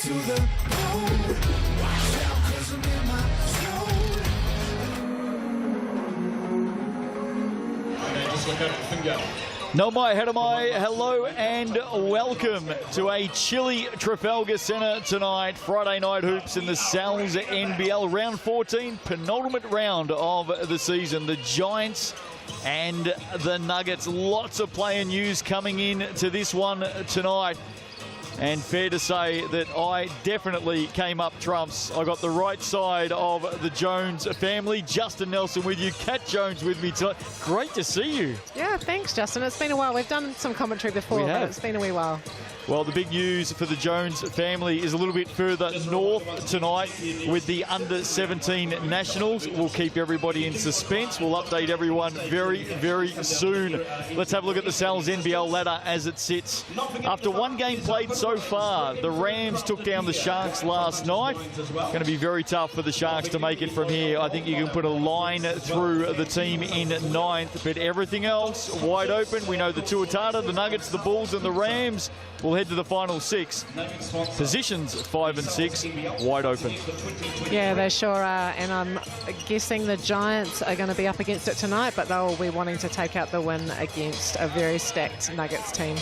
to the bone. Watch out, 'cause I'm in my zone. Just look over the finger. No mai, hera mai, hello and welcome to a chilly Trafalgar Centre tonight. Friday night hoops in the NZNBL round 14, penultimate round of the season. The Giants and the Nuggets. Lots of player news coming in to this one tonight. And fair to say that I definitely came up trumps. I got the right side of the Jones family. Justin Nelson with you, Kat Jones with me tonight. Great to see you. Yeah, thanks, Justin. It's been a while. We've done some commentary before, but it's been a wee while. Well, the big news for the Jones family is a little bit further north tonight with the under-17 nationals. We'll keep everybody in suspense. We'll update everyone very, very soon. Let's have a look at the Sal's NBL ladder as it sits. After one game played so far, the Rams took down the Sharks last night. Going to be very tough for the Sharks to make it from here. I think you can put a line through the team in ninth, but everything else wide open. We know the Tuatara, the Nuggets, the Bulls, and the Rams will head to the final six. Positions 5 and 6 wide open. Yeah, they sure are, and I'm guessing the Giants are going to be up against it tonight, but they'll be wanting to take out the win against a very stacked Nuggets team.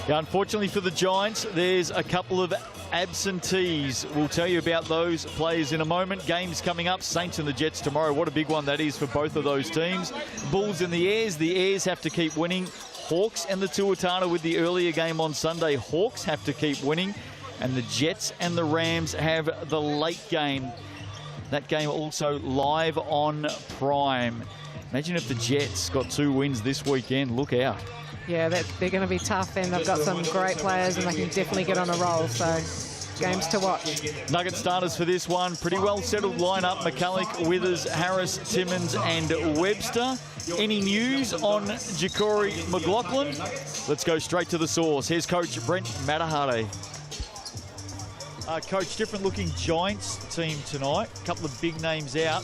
Yeah, unfortunately for the Giants, there's a couple of absentees. We'll tell you about those players in a moment. Games coming up, Saints and the Jets tomorrow. What a big one that is for both of those teams. Bulls and the Airs. The Airs have to keep winning. Hawks and the Tuatara with the earlier game on Sunday. Hawks have to keep winning. And the Jets and the Rams have the late game. That game also live on Prime. Imagine if the Jets got 2 wins this weekend. Look out. Yeah, they're going to be tough, and they've got some great players, and they can definitely get on a roll. So, games to watch. Nugget starters for this one. Pretty well settled lineup. McCulloch, Withers, Harris, Timmins and Webster. Any news on Ja'Cory McLaughlin? Let's go straight to the source. Here's Coach Brent Matahare. Coach, different looking Giants team tonight. A couple of big names out.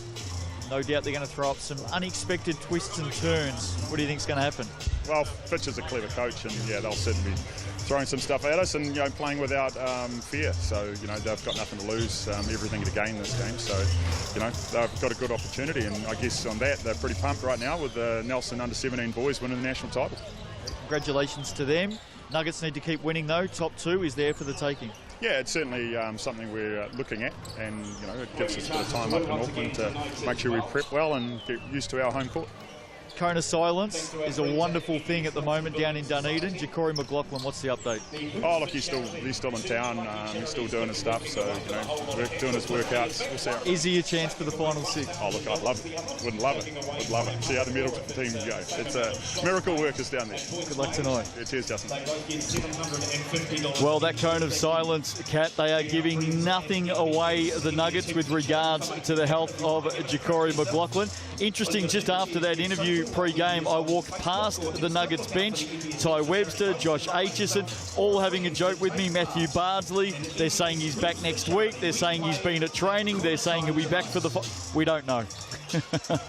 No doubt they're going to throw up some unexpected twists and turns. What do you think is going to happen? Well, Fitch is a clever coach, and yeah, they'll certainly be throwing some stuff at us, and you know, playing without fear. So you know, they've got nothing to lose, everything to gain this game. So you know, they've got a good opportunity, and I guess on that they're pretty pumped right now with the Nelson under-17 boys winning the national title. Congratulations to them. Nuggets need to keep winning though. Top 2 is there for the taking. Yeah, it's certainly something we're looking at, and you know, it gives us a bit of time up in Auckland to make sure we prep well and get used to our home court. Cone of silence is a wonderful thing at the moment down in Dunedin. Ja'Cory McLaughlin, what's the update? Oh, look, he's still in town. He's still doing his stuff, so you know, doing his workouts. We'll see how. Is he a chance for the final 6? Oh, look, I'd love it. Wouldn't love it. Would love it. See how the Middleton team go. It's a miracle workers down there. Good luck tonight. Yeah, cheers, Justin. Well, that cone of silence, Kat, they are giving nothing away, the Nuggets, with regards to the health of Ja'Cory McLaughlin. Interesting, just after that interview pre-game, I walked past the Nuggets bench. Ty Webster, Josh Aitchison, all having a joke with me. Matthew Bardsley, they're saying he's back next week. They're saying he's been at training. They're saying he'll be back for the... We don't know.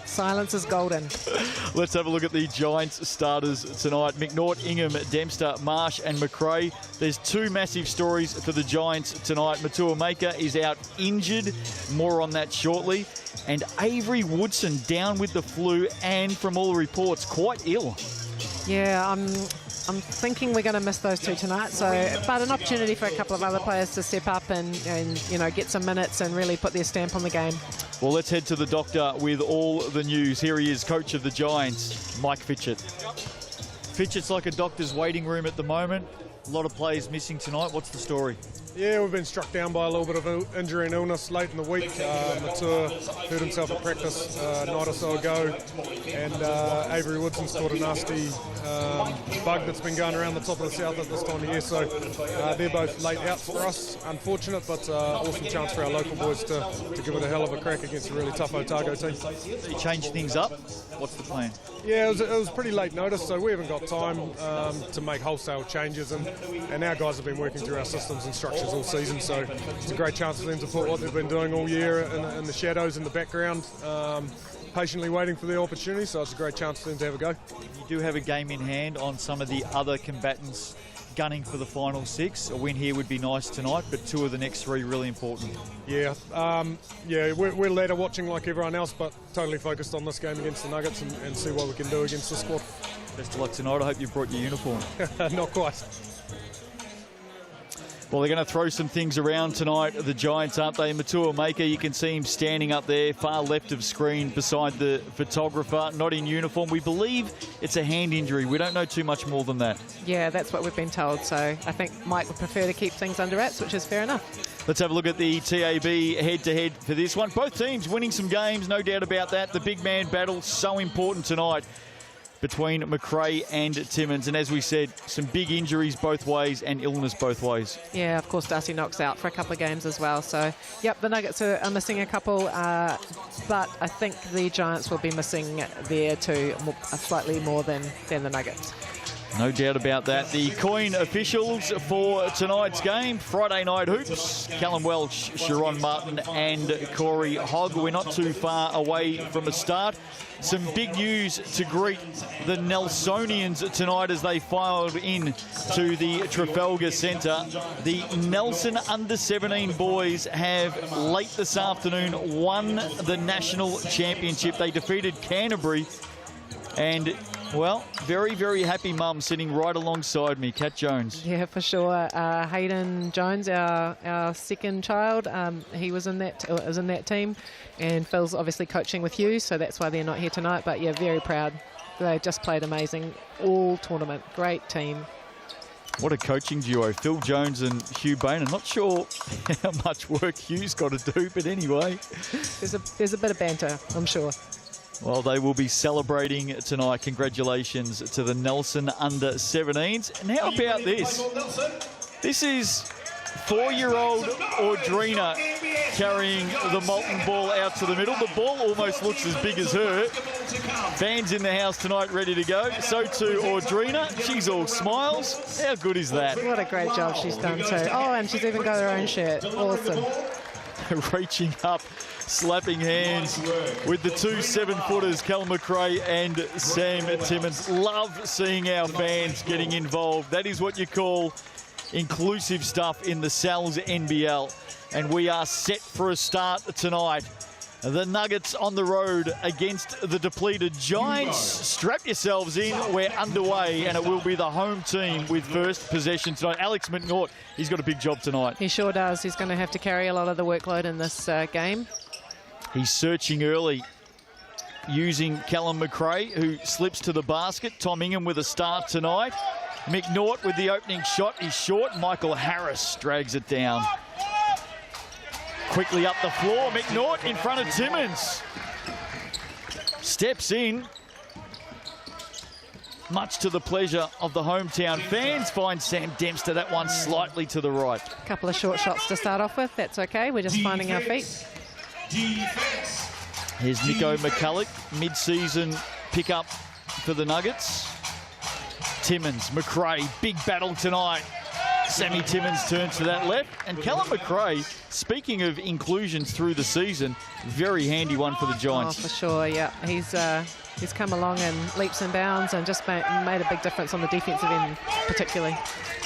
Silence is golden. Let's have a look at the Giants starters tonight. McNaught, Ingham, Dempster, Marsh and McRae. There's 2 massive stories for the Giants tonight. Matua Maker is out injured. More on that shortly. And Avery Woodson down with the flu and, from all reports, quite ill. Yeah, I'm thinking we're going to miss those 2 tonight. So, but an opportunity for a couple of other players to step up and you know, get some minutes and really put their stamp on the game. Well, let's head to the doctor with all the news. Here he is, coach of the Giants, Mike Fitchett. Fitchett's like a doctor's waiting room at the moment. A lot of players missing tonight. What's the story? Yeah, we've been struck down by a little bit of injury and illness late in the week. Matua hurt himself at practice a night or so ago, and Avery Woodson's caught a nasty bug that's been going around the top of the south at this time of year. So they're both late outs for us. Unfortunate, but awesome chance for our local boys to give it a hell of a crack against a really tough Otago team. You change things up. What's the plan? Yeah, it was pretty late notice, so we haven't got time to make wholesale changes, and our guys have been working through our systems and structures all season, so it's a great chance for them to put what they've been doing all year in the shadows in the background, patiently waiting for the opportunity, so it's a great chance for them to have a go. You do have a game in hand on some of the other combatants gunning for the final 6. A win here would be nice tonight, but 2 of the next 3 really important. Yeah, we're ladder watching like everyone else, but totally focused on this game against the Nuggets and see what we can do against the squad. Best of luck tonight. I hope you brought your uniform. Not quite. Well, they're going to throw some things around tonight, the Giants, aren't they? Matua Maker, you can see him standing up there, far left of screen, beside the photographer, not in uniform. We believe it's a hand injury. We don't know too much more than that. Yeah, that's what we've been told. So I think Mike would prefer to keep things under wraps, which is fair enough. Let's have a look at the TAB head-to-head for this one. Both teams winning some games, no doubt about that. The big man battle, so important tonight between McRae and Timmins. And as we said, some big injuries both ways and illness both ways. Yeah, of course, Darcy Knox out for a couple of games as well. So, yep, the Nuggets are missing a couple, but I think the Giants will be missing there too, slightly more than the Nuggets. No doubt about that. The coin officials for tonight's game, Friday Night Hoops, Callum Welch, Sharon Martin and Corey Hogg. We're not too far away from a start. Some big news to greet the Nelsonians tonight as they filed in to the Trafalgar Centre. The Nelson under-17 boys have late this afternoon won the national championship. They defeated Canterbury and, well, very, very happy mum sitting right alongside me, Kat Jones. Yeah, for sure. Hayden Jones, our second child, he was in that team, and Phil's obviously coaching with Hugh, so that's why they're not here tonight. But yeah, very proud. They just played amazing all tournament. Great team. What a coaching duo, Phil Jones and Hugh Bain. I'm not sure how much work Hugh's got to do, but anyway. There's a bit of banter, I'm sure. Well, they will be celebrating tonight. Congratulations to the Nelson under-17s. And how about this? This is 4-year-old Audrina carrying the molten ball out to the middle. The ball almost looks as big as her. Fans in the house tonight ready to go. So too Audrina. She's all smiles. How good is that? What a great job she's done too. Oh, and she's even got her own shirt. Awesome. Reaching up, slapping hands with the 2 7-footers, Cal McRae and Sam Timmins. Love seeing our fans getting involved. That is what you call inclusive stuff in the Sal's NBL. And we are set for a start tonight. The Nuggets on the road against the depleted Giants. Strap yourselves in. We're underway, and it will be the home team with first possession tonight. Alex McNaught, he's got a big job tonight. He sure does. He's going to have to carry a lot of the workload in this game. He's searching early, using Callum McRae, who slips to the basket. Tom Ingham with a start tonight. McNaught with the opening shot. He's short. Michael Harris drags it down. Quickly up the floor, McNaught in front of Timmins. Steps in. Much to the pleasure of the hometown fans. Finds Sam Dempster, that one slightly to the right. A couple of short shots to start off with. That's okay. We're just finding our feet. Here's Nico McCulloch, mid-season pickup for the Nuggets. Timmins, McRae, big battle tonight. Sammy Timmins turns to that left. And Callum McRae, speaking of inclusions through the season, very handy one for the Giants. Oh, for sure, yeah. He's come along in leaps and bounds and just made a big difference on the defensive end, particularly.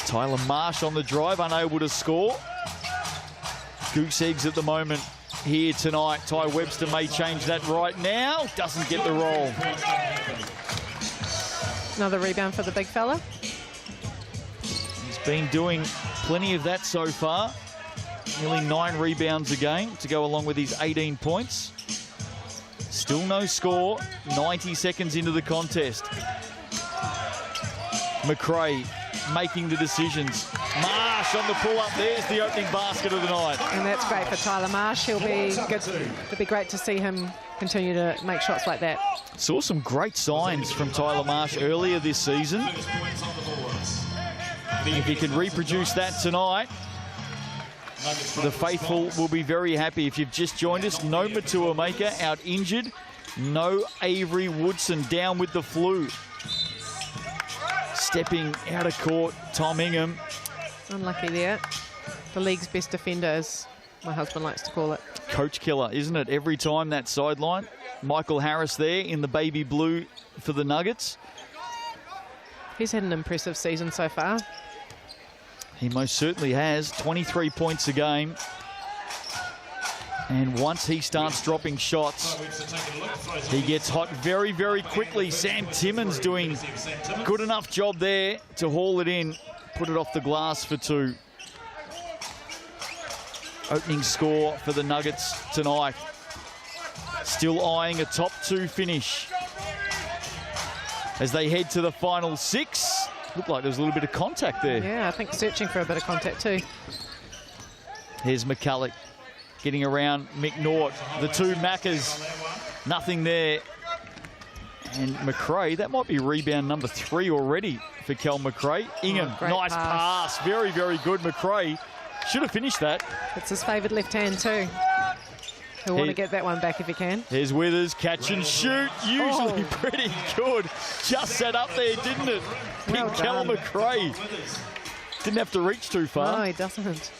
Tyler Marsh on the drive, unable to score. Goose eggs at the moment here tonight. Ty Webster may change that right now. Doesn't get the roll. Another rebound for the big fella. Been doing plenty of that so far. Nearly 9 rebounds a game to go along with his 18 points. Still no score. 90 seconds into the contest. McRae making the decisions. Marsh on the pull-up. There's the opening basket of the night. And that's great for Tyler Marsh. He'll be good. It'll be great to see him continue to make shots like that. Saw some great signs from Tyler Marsh earlier this season. If he can reproduce that tonight, the faithful will be very happy. If you've just joined us, no Matua Maker out injured. No Avery Woodson down with the flu. Stepping out of court, Tom Ingham. Unlucky there. The league's best defender, as my husband likes to call it. Coach killer, isn't it? Every time that sideline. Michael Harris there in the baby blue for the Nuggets. He's had an impressive season so far. He most certainly has. 23 points a game. And once he starts dropping shots, he gets hot very, very quickly. Sam Timmins doing a good enough job there to haul it in, put it off the glass for 2. Opening score for the Nuggets tonight. Still eyeing a top 2 finish as they head to the final 6. Looked like there was a little bit of contact there. Yeah, I think searching for a bit of contact too. Here's McCulloch getting around McNaught. The 2 Maccas, nothing there. And McRae, that might be rebound number 3 already for Kel McRae. Ingham, nice pass. Very, very good. McRae should have finished that. It's his favoured left hand too. He'll want to get that one back if he can. Here's Withers, catch and shoot. Usually pretty good. Just set up there, didn't it? Well Big Kel McRae. Didn't have to reach too far. No, he doesn't.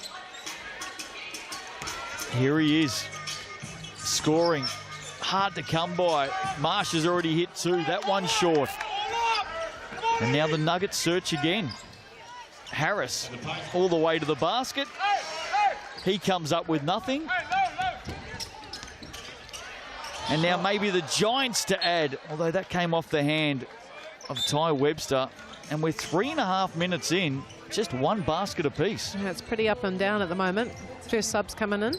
Here he is, scoring. Hard to come by. Marsh has already hit 2. That one short. And now the Nuggets search again. Harris all the way to the basket. He comes up with nothing. And now maybe the Giants to add, although that came off the hand of Ty Webster. And we're 3.5 minutes in, just 1 basket apiece. Yeah, it's pretty up and down at the moment. First subs coming in.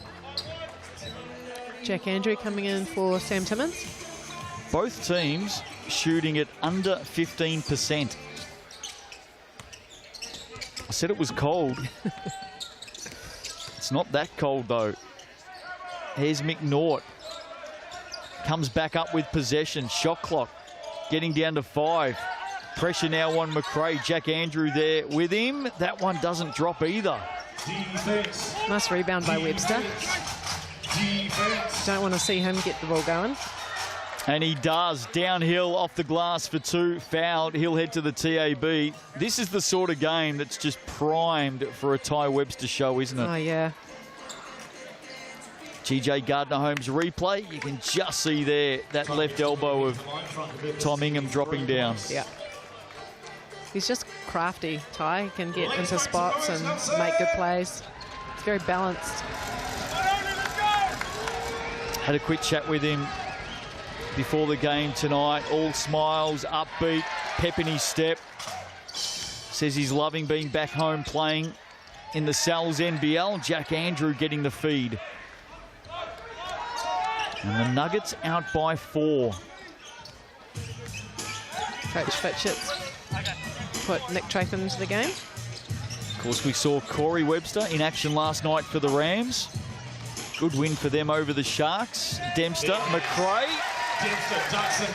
Jack Andrew coming in for Sam Timmins. Both teams shooting at under 15%. I said it was cold. It's not that cold though. Here's McNaught. Comes back up with possession. Shot clock getting down to 5. Pressure now on McRae. Jack Andrew there with him. That one doesn't drop either. Nice rebound by Webster. Don't want to see him get the ball going. And he does. Downhill off the glass for 2. Fouled. He'll head to the TAB. This is the sort of game that's just primed for a Ty Webster show, isn't it? Oh, yeah. GJ Gardner-Holmes replay. You can just see there that left elbow of Tom Ingham dropping down. Yeah. He's just crafty, Ty. He can get into spots and make good plays. It's very balanced. Had a quick chat with him before the game tonight. All smiles, upbeat, pep in his step. Says he's loving being back home playing in the Sal's NBL. Jack Andrew getting the feed. And the Nuggets out by 4. Coach Fitchett put Nick Tratham into the game. Of course, we saw Corey Webster in action last night for the Rams. Good win for them over the Sharks. Dempster, McRae.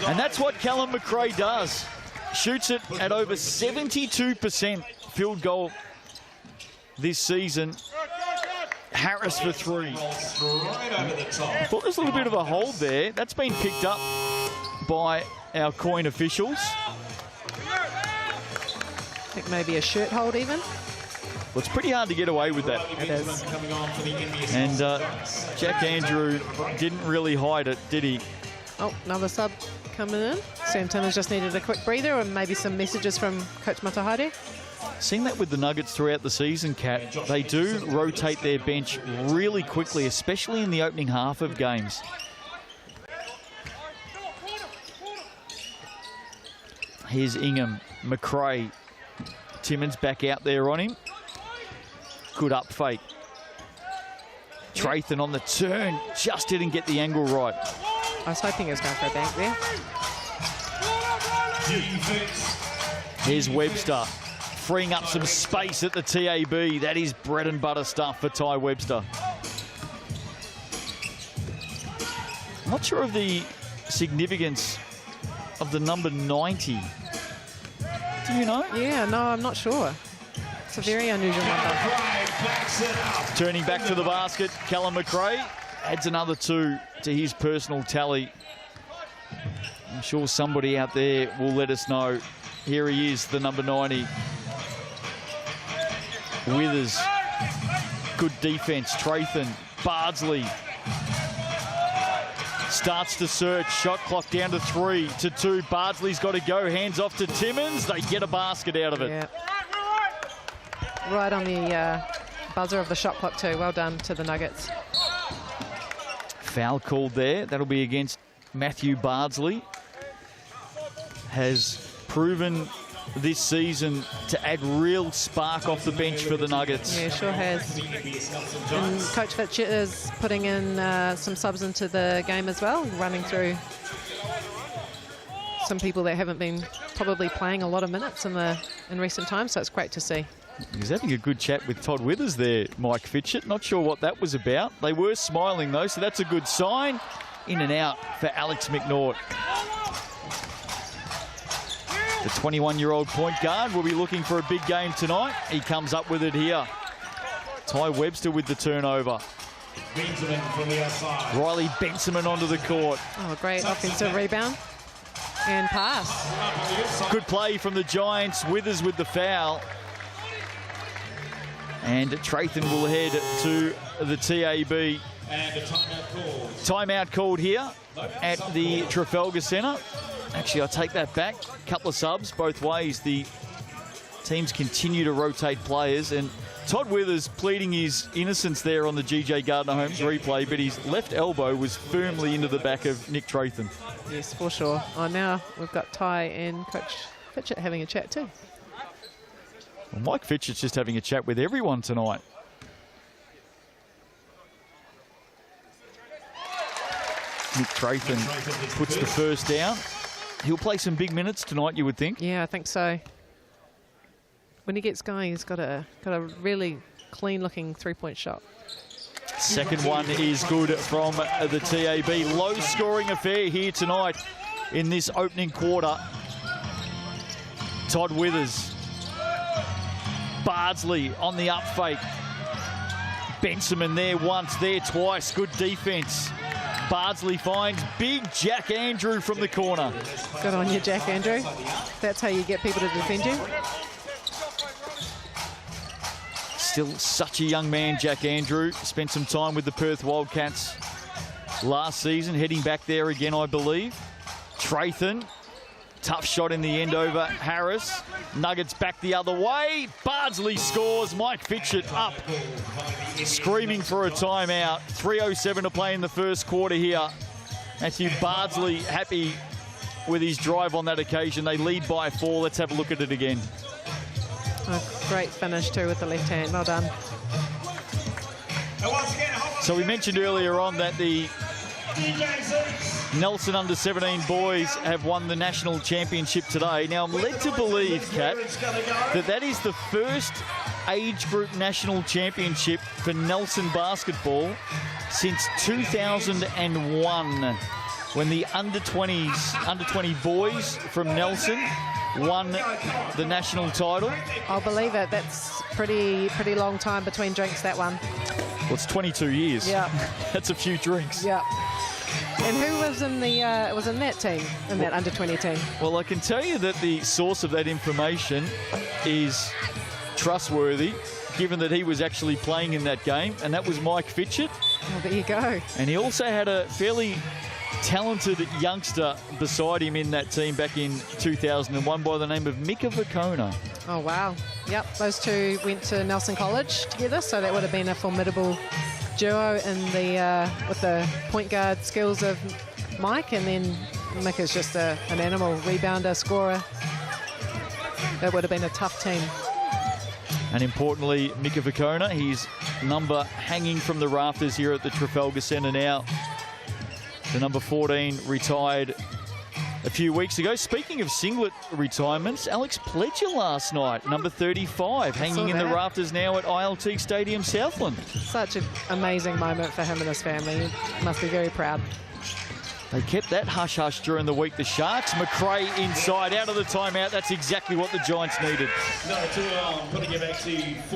And that's what Callum McRae does. Shoots it at over 72% field goal this season. Harris for 3. I thought there was a little bit of a hold there. That's been picked up by our coin officials. I think maybe a shirt hold even. Well, it's pretty hard to get away with that. It is. And Jack Andrew didn't really hide it, did he? Oh, another sub coming in. Sam Timmins just needed a quick breather and maybe some messages from Coach Matahari. Seen that with the Nuggets throughout the season, Kat. They do rotate their bench really quickly, especially in the opening half of games. Here's Ingham, McRae. Timmins back out there on him. Good up fake. Tratham on the turn. Just didn't get the angle right. I was hoping he was going for a bank there. Here's Webster. Freeing up some space at the TAB. That is bread and butter stuff for Ty Webster. I'm not sure of the significance of the number 90. Do you know? Yeah, no, I'm not sure. It's a very unusual number. Turning back to the basket, Callum McRae adds another 2 to his personal tally. I'm sure somebody out there will let us know. Here he is, the number 90. Withers. Good defense. Tratham. Bardsley. Starts to search. Shot clock down to 3 to 2. Bardsley's got to go. Hands off to Timmins. They get a basket out of it. Yeah. right on the buzzer of the shot clock too. Well done to the Nuggets. Foul called there. That'll be against Matthew Bardsley. Has proven this season to add real spark off the bench for the Nuggets. Yeah, sure has. And Coach Fitchett is putting in some subs into the game as well, running through some people that haven't been probably playing a lot of minutes in recent times, so it's great to see. He's having a good chat with Todd Withers there, Mike Fitchett. Not sure what that was about. They were smiling though, so that's a good sign. In and out for Alex McNaught. The 21-year-old point guard will be looking for a big game tonight. He comes up with it here. Ty Webster with the turnover. Riley Benjamin onto the court. Oh, great offensive rebound and pass. Good play from the Giants. Withers with the foul. And Trathan will head to the TAB. Timeout called here at the Trafalgar Centre. Actually, I take that back. Couple of subs both ways. The teams continue to rotate players, and Todd Withers pleading his innocence there on the GJ Gardner-Holmes replay, but his left elbow was firmly into the back of Nick Trathan. Yes, for sure. Oh, now we've got Ty and Coach Fitchett having a chat too. Well, Mike Fitchett's just having a chat with everyone tonight. Nick Trathan puts the first down. He'll play some big minutes tonight, you would think. Yeah, I think so. When he gets going, he's got a really clean-looking three-point shot. Second one is good from the TAB. Low-scoring affair here tonight in this opening quarter. Todd Withers. Bardsley on the up fake. Benjamin there once, there twice. Good defense. Bardsley finds big Jack Andrew from the corner. Good on you, Jack Andrew. That's how you get people to defend you. Still such a young man, Jack Andrew. Spent some time with the Perth Wildcats last season, heading back there again, I believe. Trathan, tough shot in the end over Harris. Nuggets back the other way. Bardsley scores. Mike Fitchett up, screaming for a timeout. 3:07 to play in the first quarter here. Matthew Bardsley happy with his drive on that occasion. They lead by 4. Let's have a look at it again. A great finish too with the left hand. Well done. So we mentioned earlier on that the Nelson under-17 boys have won the national championship today. Now I'm led to believe, Kat, that is the first age group national championship for Nelson basketball since 2001, when the under-20 boys from Nelson won the national title. I'll believe it. That's pretty long time between drinks, that one. Well, it's 22 years. Yeah. That's a few drinks. Yeah. And who was in that team, in that under-20 team? Well, I can tell you that the source of that information is trustworthy, given that he was actually playing in that game, and that was Mike Fitchett. Oh, there you go. And he also had a fairly talented youngster beside him in that team back in 2001 by the name of Mika Vukona. Oh, wow. Yep, those two went to Nelson College together, so that would have been a formidable duo in the with the point guard skills of Mike, and then Mick is just an animal rebounder, scorer. That would have been a tough team. And importantly, Mika Vukona, his number hanging from the rafters here at the Trafalgar Centre now. The number 14 retired a few weeks ago. Speaking of singlet retirements, Alex Pledger last night, number 35, hanging in the rafters now at ILT Stadium Southland. Such an amazing moment for him and his family. He must be very proud. They kept that hush-hush during the week. The Sharks, McRae inside, out of the timeout. That's exactly what the Giants needed.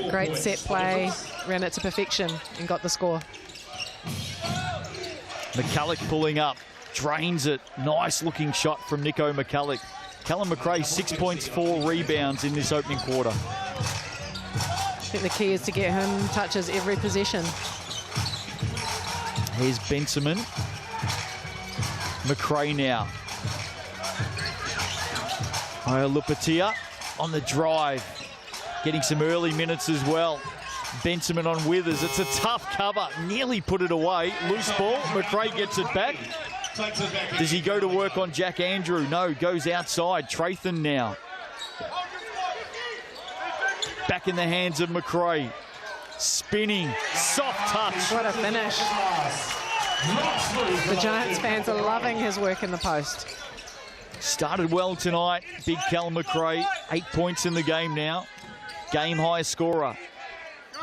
Great set play, ran it to perfection and got the score. McCulloch pulling up, drains it. Nice looking shot from Nico McCulloch. Callum McRae, 6 points, 4 rebounds in this opening quarter. I think the key is to get him touches every possession. Here's Benjamin. McRae now. Iolupatia on the drive. getting some early minutes as well. Benjamin on Withers. It's a tough cover. Nearly put it away. Loose ball. McRae gets it back. Does he go to work on Jack Andrew? No, goes outside. Trathan now. Back in the hands of McRae. Spinning. Soft touch. What a finish. The Giants fans are loving his work in the post. Started well tonight. Big Cal McRae. 8 points in the game now. Game high scorer.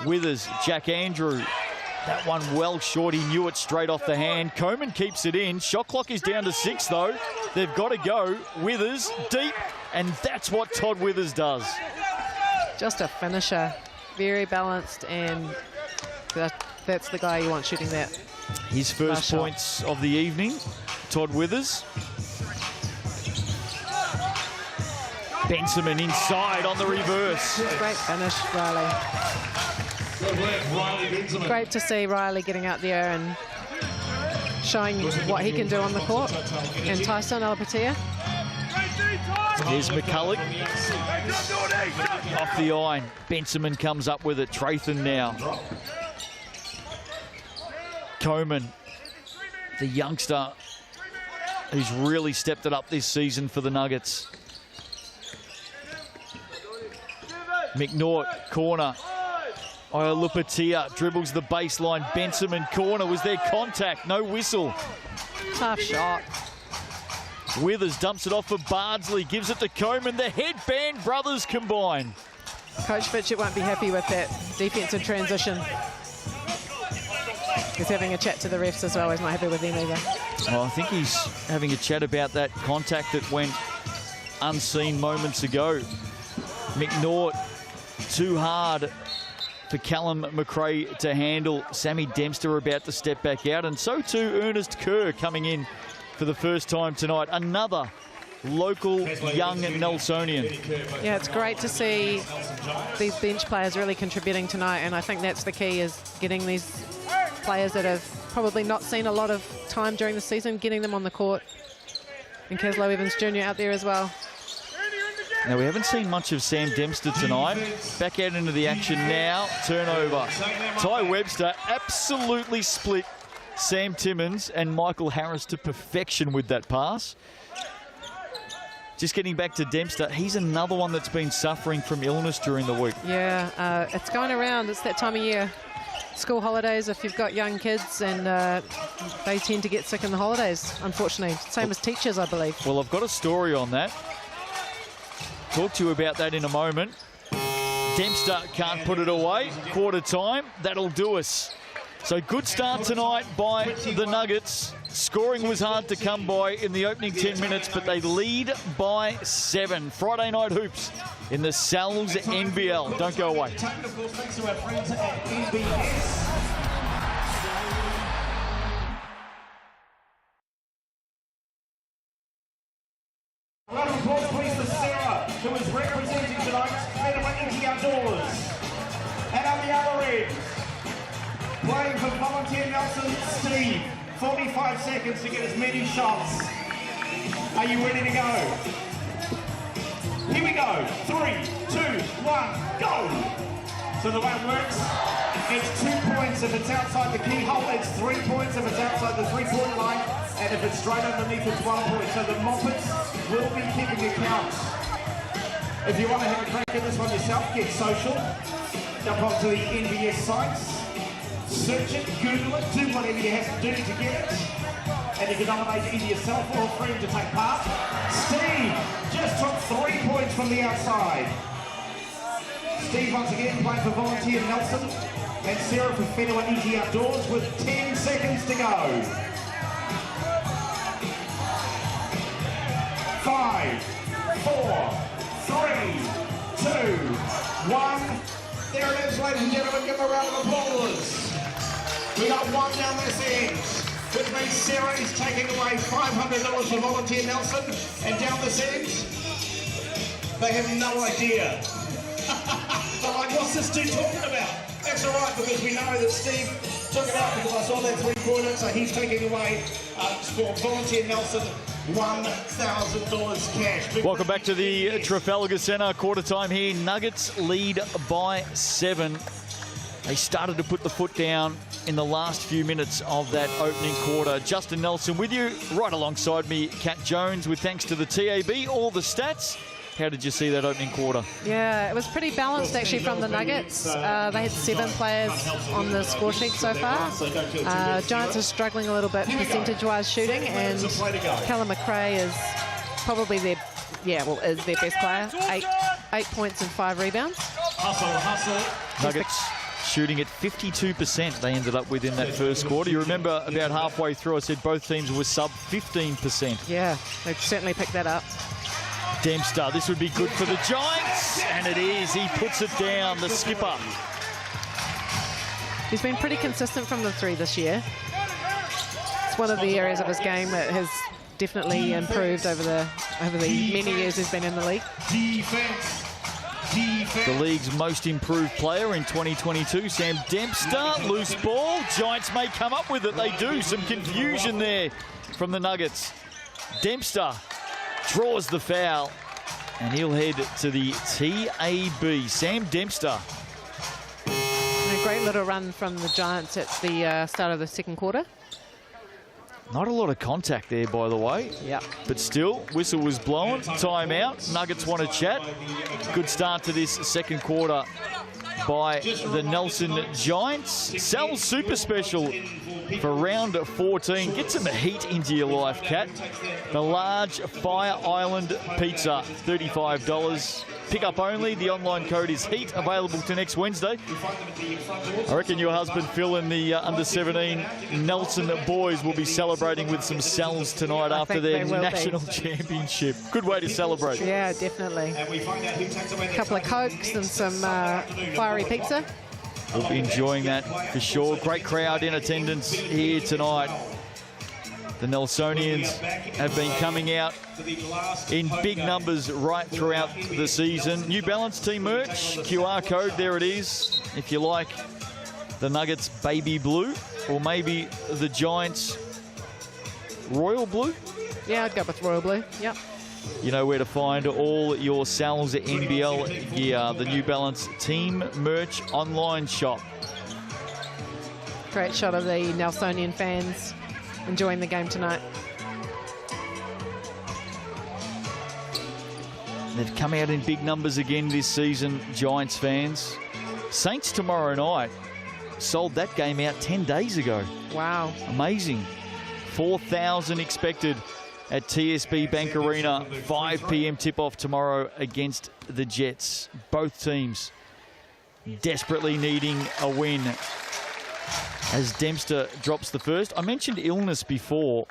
Withers, Jack Andrew. That one well short. He knew it straight off the hand. Coleman keeps it in. Shot clock is down to 6 though. They've got to go. Withers deep, and that's what Todd Withers does. Just a finisher. Very balanced, and that's the guy you want shooting that. His first points of the evening, Todd Withers. Benjamin inside on the reverse. Great finish, Riley. Great to see Riley getting out there and showing what he can do on the court. And Tyson Alapatia. There's McCulloch off the iron. Benjamin comes up with it. Trathan now. Coleman, the youngster who's really stepped it up this season for the Nuggets. McNaught, corner. Iolupatia dribbles the baseline. Benjamin, corner. Was there contact? No whistle. Tough shot. Withers dumps it off for Bardsley. Gives it to Coleman. The headband brothers combine. Coach Fitchett won't be happy with that defensive transition. He's having a chat to the refs as well. He's not happy with them either. Well, I think he's having a chat about that contact that went unseen moments ago. McNaught, too hard for Callum McRae to handle. Sammy Dempster about to step back out, and so too Ernest Kerr coming in for the first time tonight. Another local young Nelsonian. Yeah, it's great to see these bench players really contributing tonight, and I think that's the key, is getting these players that have probably not seen a lot of time during the season, getting them on the court. And Caslow Evans Jr. out there as well. Now, we haven't seen much of Sam Dempster tonight. Back out into the action now. Turnover. Ty Webster absolutely split Sam Timmins and Michael Harris to perfection with that pass. Just getting back to Dempster, he's another one that's been suffering from illness during the week. Yeah, it's going around. It's that time of year. School holidays, if you've got young kids, and they tend to get sick in the holidays, unfortunately. Same as teachers, I believe. Well, I've got a story on that. Talk to you about that in a moment. Dempster can't put it away. Quarter time, that'll do us. So good start tonight by the Nuggets. Scoring was hard to come by in the opening 10 minutes, but they lead by 7. Friday night hoops in the Sal's NBL. Don't go away. Thanks to our friends at NBS. Round of applause, please, for Sarah, who is representing tonight's Featherweight Outdoors. And on the other end, playing for Volunteer Nelson, Steve. 45 seconds to get as many shots. Are you ready to go? Here we go. 3, 2, 1, go! So the way it works, it's 2 points if it's outside the keyhole, it's 3 points if it's outside the three-point line, and if it's straight underneath, it's 1 point. So the Moppets will be keeping account. If you want to have a crack at this one yourself, get social. Jump onto the NBS sites. Search it, Google it, do whatever you have to do to get it. And you can nominate either yourself or a friend to take part. Steve just took 3 points from the outside. Steve once again playing for Volunteer Nelson. And Sarah for Featherweight Easy Outdoors with 10 seconds to go. 5, 4, 3, 2, 1. There it is, ladies and gentlemen, give them a round of applause. We got one down this end, which means Sarah is taking away $500 for Volunteer Nelson, and down this end, they have no idea. They're like, what's this dude talking about? That's all right, because we know that Steve took it out because I saw that three-pointer, so he's taking away for Volunteer Nelson $1,000 cash. Welcome back to the Trafalgar Centre. Quarter time here. Nuggets lead by 7. They started to put the foot down in the last few minutes of that opening quarter. Justin Nelson with you, right alongside me, Kat Jones, with thanks to the TAB, all the stats. How did you see that opening quarter? Yeah, it was pretty balanced actually from the Nuggets. They had 7 players on the score sheet so far. Giants are struggling a little bit percentage-wise shooting, and Callum McRae is probably their best player. 8 points and 5 rebounds. Nuggets shooting at 52% they ended up with in that first quarter. You remember about halfway through I said both teams were sub 15%. Yeah, they've certainly picked that up. Dempster, this would be good for the Giants, and it is. He puts it down, the skipper. He's been pretty consistent from the 3 this year. It's one of the areas of his game that has definitely improved over the many years he's been in the league. The league's most improved player in 2022, Sam Dempster. Loose ball. Giants may come up with it. They do. Some confusion there from the Nuggets. Dempster draws the foul, and he'll head to the TAB. Sam Dempster. And a great little run from the Giants at the start of the second quarter. Not a lot of contact there, by the way. Yeah. But still, whistle was blown. Timeout. Nuggets want to chat. Good start to this second quarter by the Nelson Giants. Sal's super special for round 14. Get some heat into your life, Kat. The large Fire Island pizza, $35. Pick up only. The online code is HEAT, available to next Wednesday. I reckon your husband Phil and the under-17 Nelson boys will be celebrating with some Sal's tonight after their national championship. Good way to celebrate. Yeah, definitely. A couple of Cokes and some fiery pizza. We'll be enjoying that for sure. Great crowd in attendance here tonight. The Nelsonians have been coming out in big numbers right throughout the season. New Balance team merch, QR code, there it is. If you like the Nuggets baby blue, or maybe the Giants royal blue. Yeah, I'd go with royal blue, yep. You know where to find all your Sal's NBL gear, the New Balance team merch online shop. Great shot of the Nelsonian fans enjoying the game tonight. They've come out in big numbers again this season, Giants fans. Saints tomorrow night. Sold that game out 10 days ago. Wow. Amazing. 4,000 expected at TSB Bank Arena. 5 p.m. tip-off tomorrow against the Jets. Both teams desperately needing a win. As Dempster drops the first. I mentioned illness before.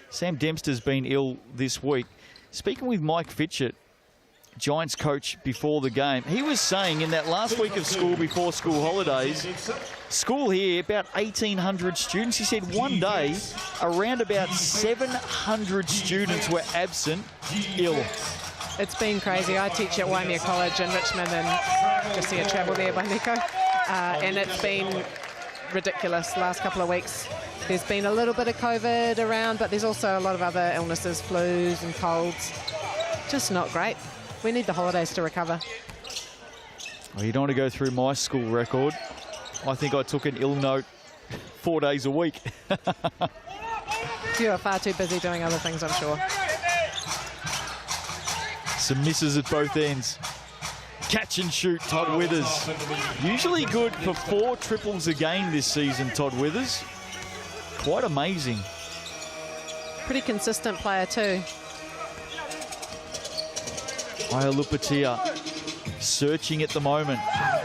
Sam Dempster's been ill this week. Speaking with Mike Fitchett, Giants coach, before the game, he was saying in that last week of school before school holidays, school here, about 1,800 students. He said one day, around about 700 students were absent, ill. It's been crazy. I teach at Waimea College in Richmond, and just see a travel there by Nico. And it's been ridiculous the last couple of weeks. There's been a little bit of COVID around, but there's also a lot of other illnesses, flus and colds. Just not great. We need the holidays to recover. Well, you don't want to go through my school record. I think I took an ill note 4 days a week. You are far too busy doing other things, I'm sure. Some misses at both ends. Catch and shoot, Todd Withers. Usually good for 4 triples a game this season, Todd Withers. Quite amazing. Pretty consistent player too. Iolupatia searching at the moment.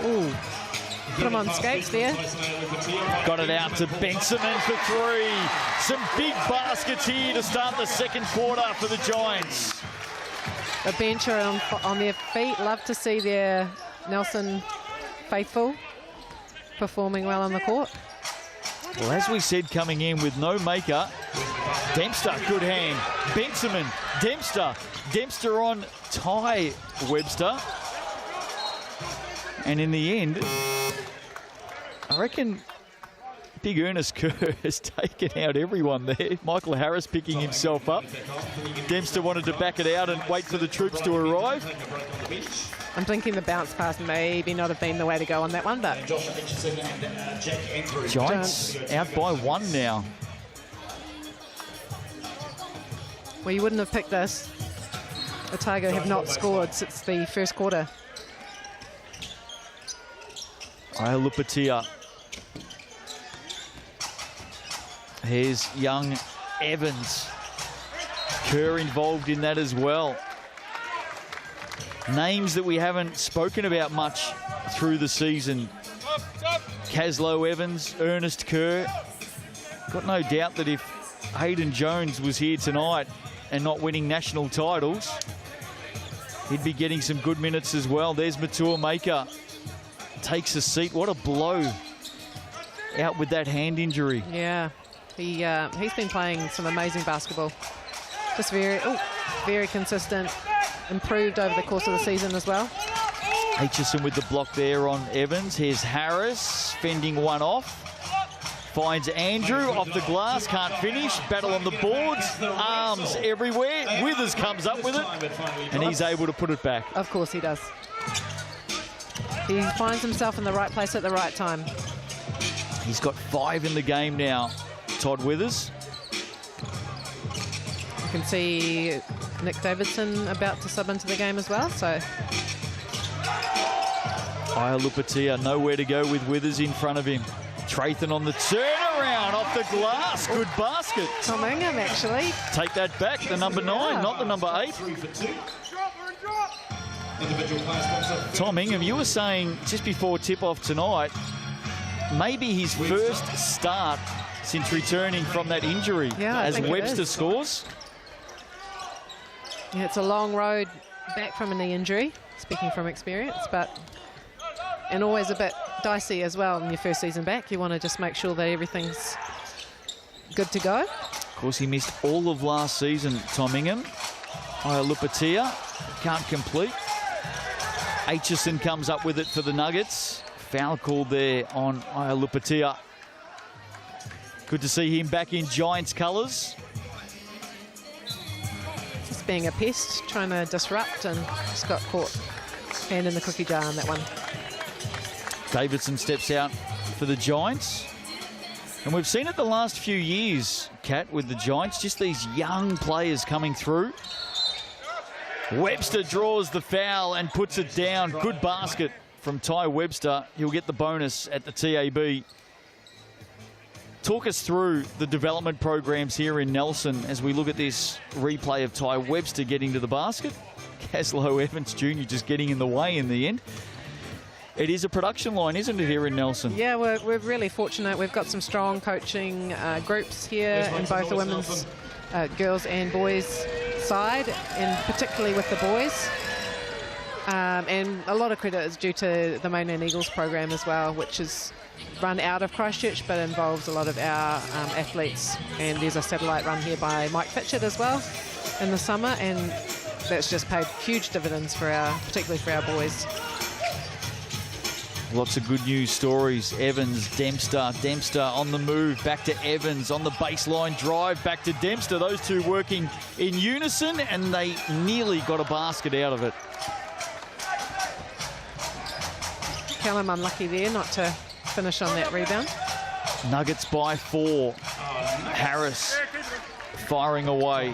Ooh, put him on skates there. Got it out to Benjamin for 3. Some big baskets here to start the second quarter for the Giants. The bench are on their feet. Love to see their Nelson faithful performing well on the court. Well, as we said, coming in with no maker, Dempster, good hand. Benjamin, Dempster on Ty Webster. And in the end, I reckon Big Ernest Kerr has taken out everyone there. Michael Harris picking himself up. Dempster wanted to back it out and wait for the troops to arrive. I'm thinking the bounce pass maybe not have been the way to go on that one, but Giants out by 1 now. Well, you wouldn't have picked this. Otago have not scored since the first quarter. Lupatia. Here's young Evans. Kerr involved in that as well. Names that we haven't spoken about much through the season. Caslow Evans, Ernest Kerr. Got no doubt that if Hayden Jones was here tonight and not winning national titles, he'd be getting some good minutes as well. There's Matua Maker. Takes a seat. What a blow. Out with that hand injury. Yeah, he's been playing some amazing basketball. Just very consistent. Improved over the course of the season as well. Aitchison with the block there on Evans. Here's Harris fending one off. Finds Andrew off the glass, can't finish. Battle on the boards, arms everywhere. Withers comes up with it, and he's able to put it back. Of course he does. He finds himself in the right place at the right time. He's got 5 in the game now, Todd Withers. You can see Nick Davidson about to sub into the game as well, so. Lupatia nowhere to go with Withers in front of him. Trathan on the turnaround off the glass. Good basket. Tom Ingham, actually. Take that back, the number 9, not the number 8. Tom Ingham, you were saying just before tip-off tonight, maybe his first start since returning from that injury, as Webster scores. Yeah, it's a long road back from a knee injury, speaking from experience, and always a bit dicey as well in your first season back. You want to just make sure that everything's good to go. Of course, he missed all of last season, Tom Ingham. Lupatia can't complete. Aitchison comes up with it for the Nuggets. Foul called there on Lupatia. Good to see him back in Giants colours. Just being a pest, trying to disrupt, and just got caught hand in the cookie jar on that one. Davidson steps out for the Giants. And we've seen it the last few years, Kat, with the Giants, just these young players coming through. Webster draws the foul and puts it down. Good basket from Ty Webster. He'll get the bonus at the TAB. Talk us through the development programs here in Nelson as we look at this replay of Ty Webster getting to the basket. Caslow Evans Jr. just getting in the way in the end. It is a production line, isn't it, here in Nelson? Yeah, we're really fortunate. We've got some strong coaching groups here in both the women's, girls and boys side, and particularly with the boys. And a lot of credit is due to the Mainland Eagles program as well, which is run out of Christchurch but involves a lot of our athletes. And there's a satellite run here by Mike Fitchett as well in the summer, and that's just paid huge dividends for particularly for our boys. Lots of good news stories. Evans, Dempster on the move, back to Evans on the baseline drive, back to Dempster. Those two working in unison, and they nearly got a basket out of it. Callum unlucky there not to finish on that rebound. Nuggets by 4. Harris firing away.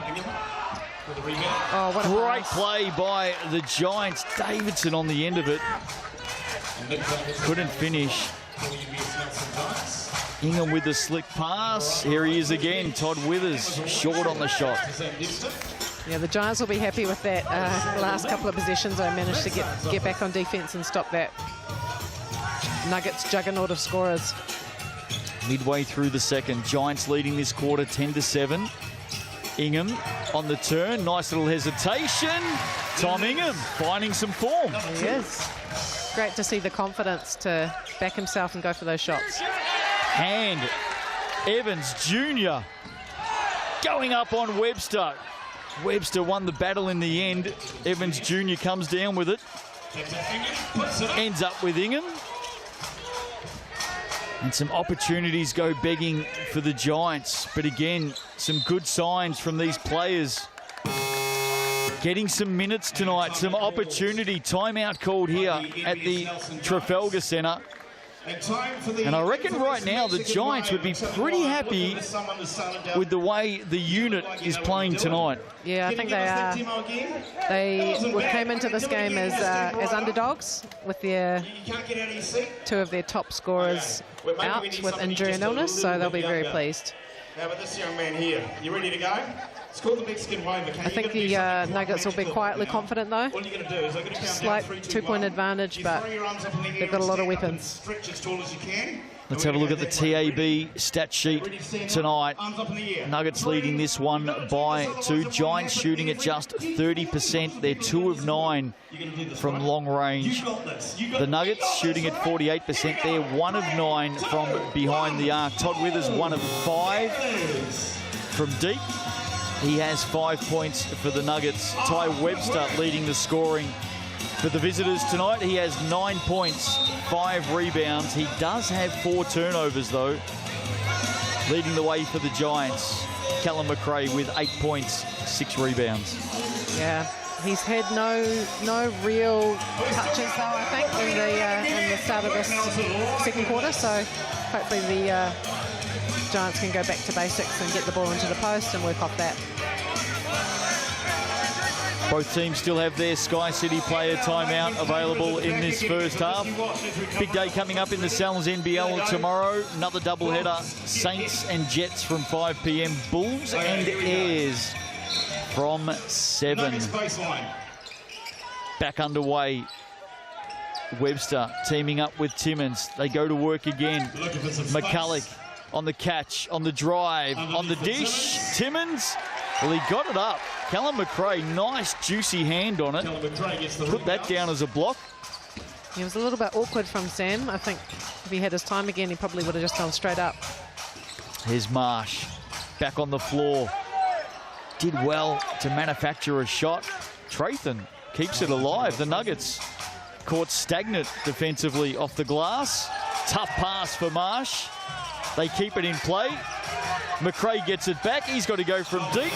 Oh, what a Great pass. play by the Giants. Davidson on the end of it. Couldn't finish. Ingham with the slick pass. Here he is again. Todd Withers short on the shot. Yeah, the Giants will be happy with that last couple of possessions. I managed to get back on defense and stop that Nuggets juggernaut of scorers. Midway through the second, Giants leading this quarter 10-7. Ingham on the turn. Nice little hesitation. Tom Ingham finding some form. He is. Great to see the confidence to back himself and go for those shots. And Evans Jr. going up on Webster. Webster won the battle in the end. Evans Jr. comes down with it. Ends up with Ingham. And some opportunities go begging for the Giants. But again, some good signs from these players. Getting some minutes tonight, some opportunity. Timeout called here at the Trafalgar Centre. And I reckon right now the Giants would be pretty happy with the way the unit is playing tonight. Yeah, I think they are. They came into this game as underdogs with their 2 of their top scorers out with injury and illness, so they'll be very pleased. Now with this young man here, you ready to go? It's called the Mexican wave. I think the Nuggets will be quietly confident though. All you're going to do is Slight 2-point advantage, but they've got a lot of weapons. Stretch as tall as you can. Let's have a look at the TAB stat sheet tonight. Nuggets leading this one by 2. Giants shooting at just 30%. They're 2 of 9 from long range. The Nuggets shooting at 48%. They're 1 of 9 from behind the arc. Todd Withers 1 of 5 from deep. He has 5 points for the Nuggets. Ty Webster leading the scoring for the visitors tonight. He has 9 points, 5 rebounds. He does have 4 turnovers though. Leading the way for the Giants, Callum McRae with 8 points, 6 rebounds. Yeah, he's had no real touches though, I think, in the start of this second quarter. So hopefully the Giants can go back to basics and get the ball into the post and work off that. Both teams still have their Sky City player timeout available in this first half. Big day coming up in the NZNBL tomorrow. Another doubleheader, Saints and Jets from 5 p.m. Bulls and Airs from 7. Back underway. Webster teaming up with Timmins. They go to work again. McCulloch on the catch, on the drive, on the dish. Timmins, well, he got it up. Callum McRae, nice juicy hand on it. Put that down as a block. It was a little bit awkward from Sam. I think if he had his time again, he probably would have just gone straight up. Here's Marsh, back on the floor. Did well to manufacture a shot. Trathan keeps it alive. The Nuggets caught stagnant defensively off the glass. Tough pass for Marsh. They keep it in play. McRae gets it back. He's got to go from deep.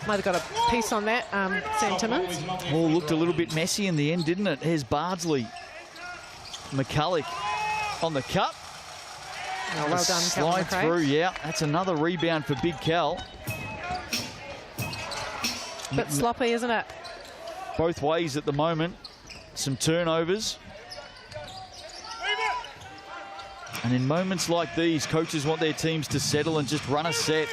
Might have got a piece on that, Sam Timmins. Oh, looked a little bit messy in the end, didn't it? Here's Bardsley. McCulloch on the cut. Oh, well done, Slide through, yeah. That's another rebound for Big Cal. Bit sloppy, isn't it? Both ways at the moment. Some turnovers. And in moments like these, coaches want their teams to settle and just run a set,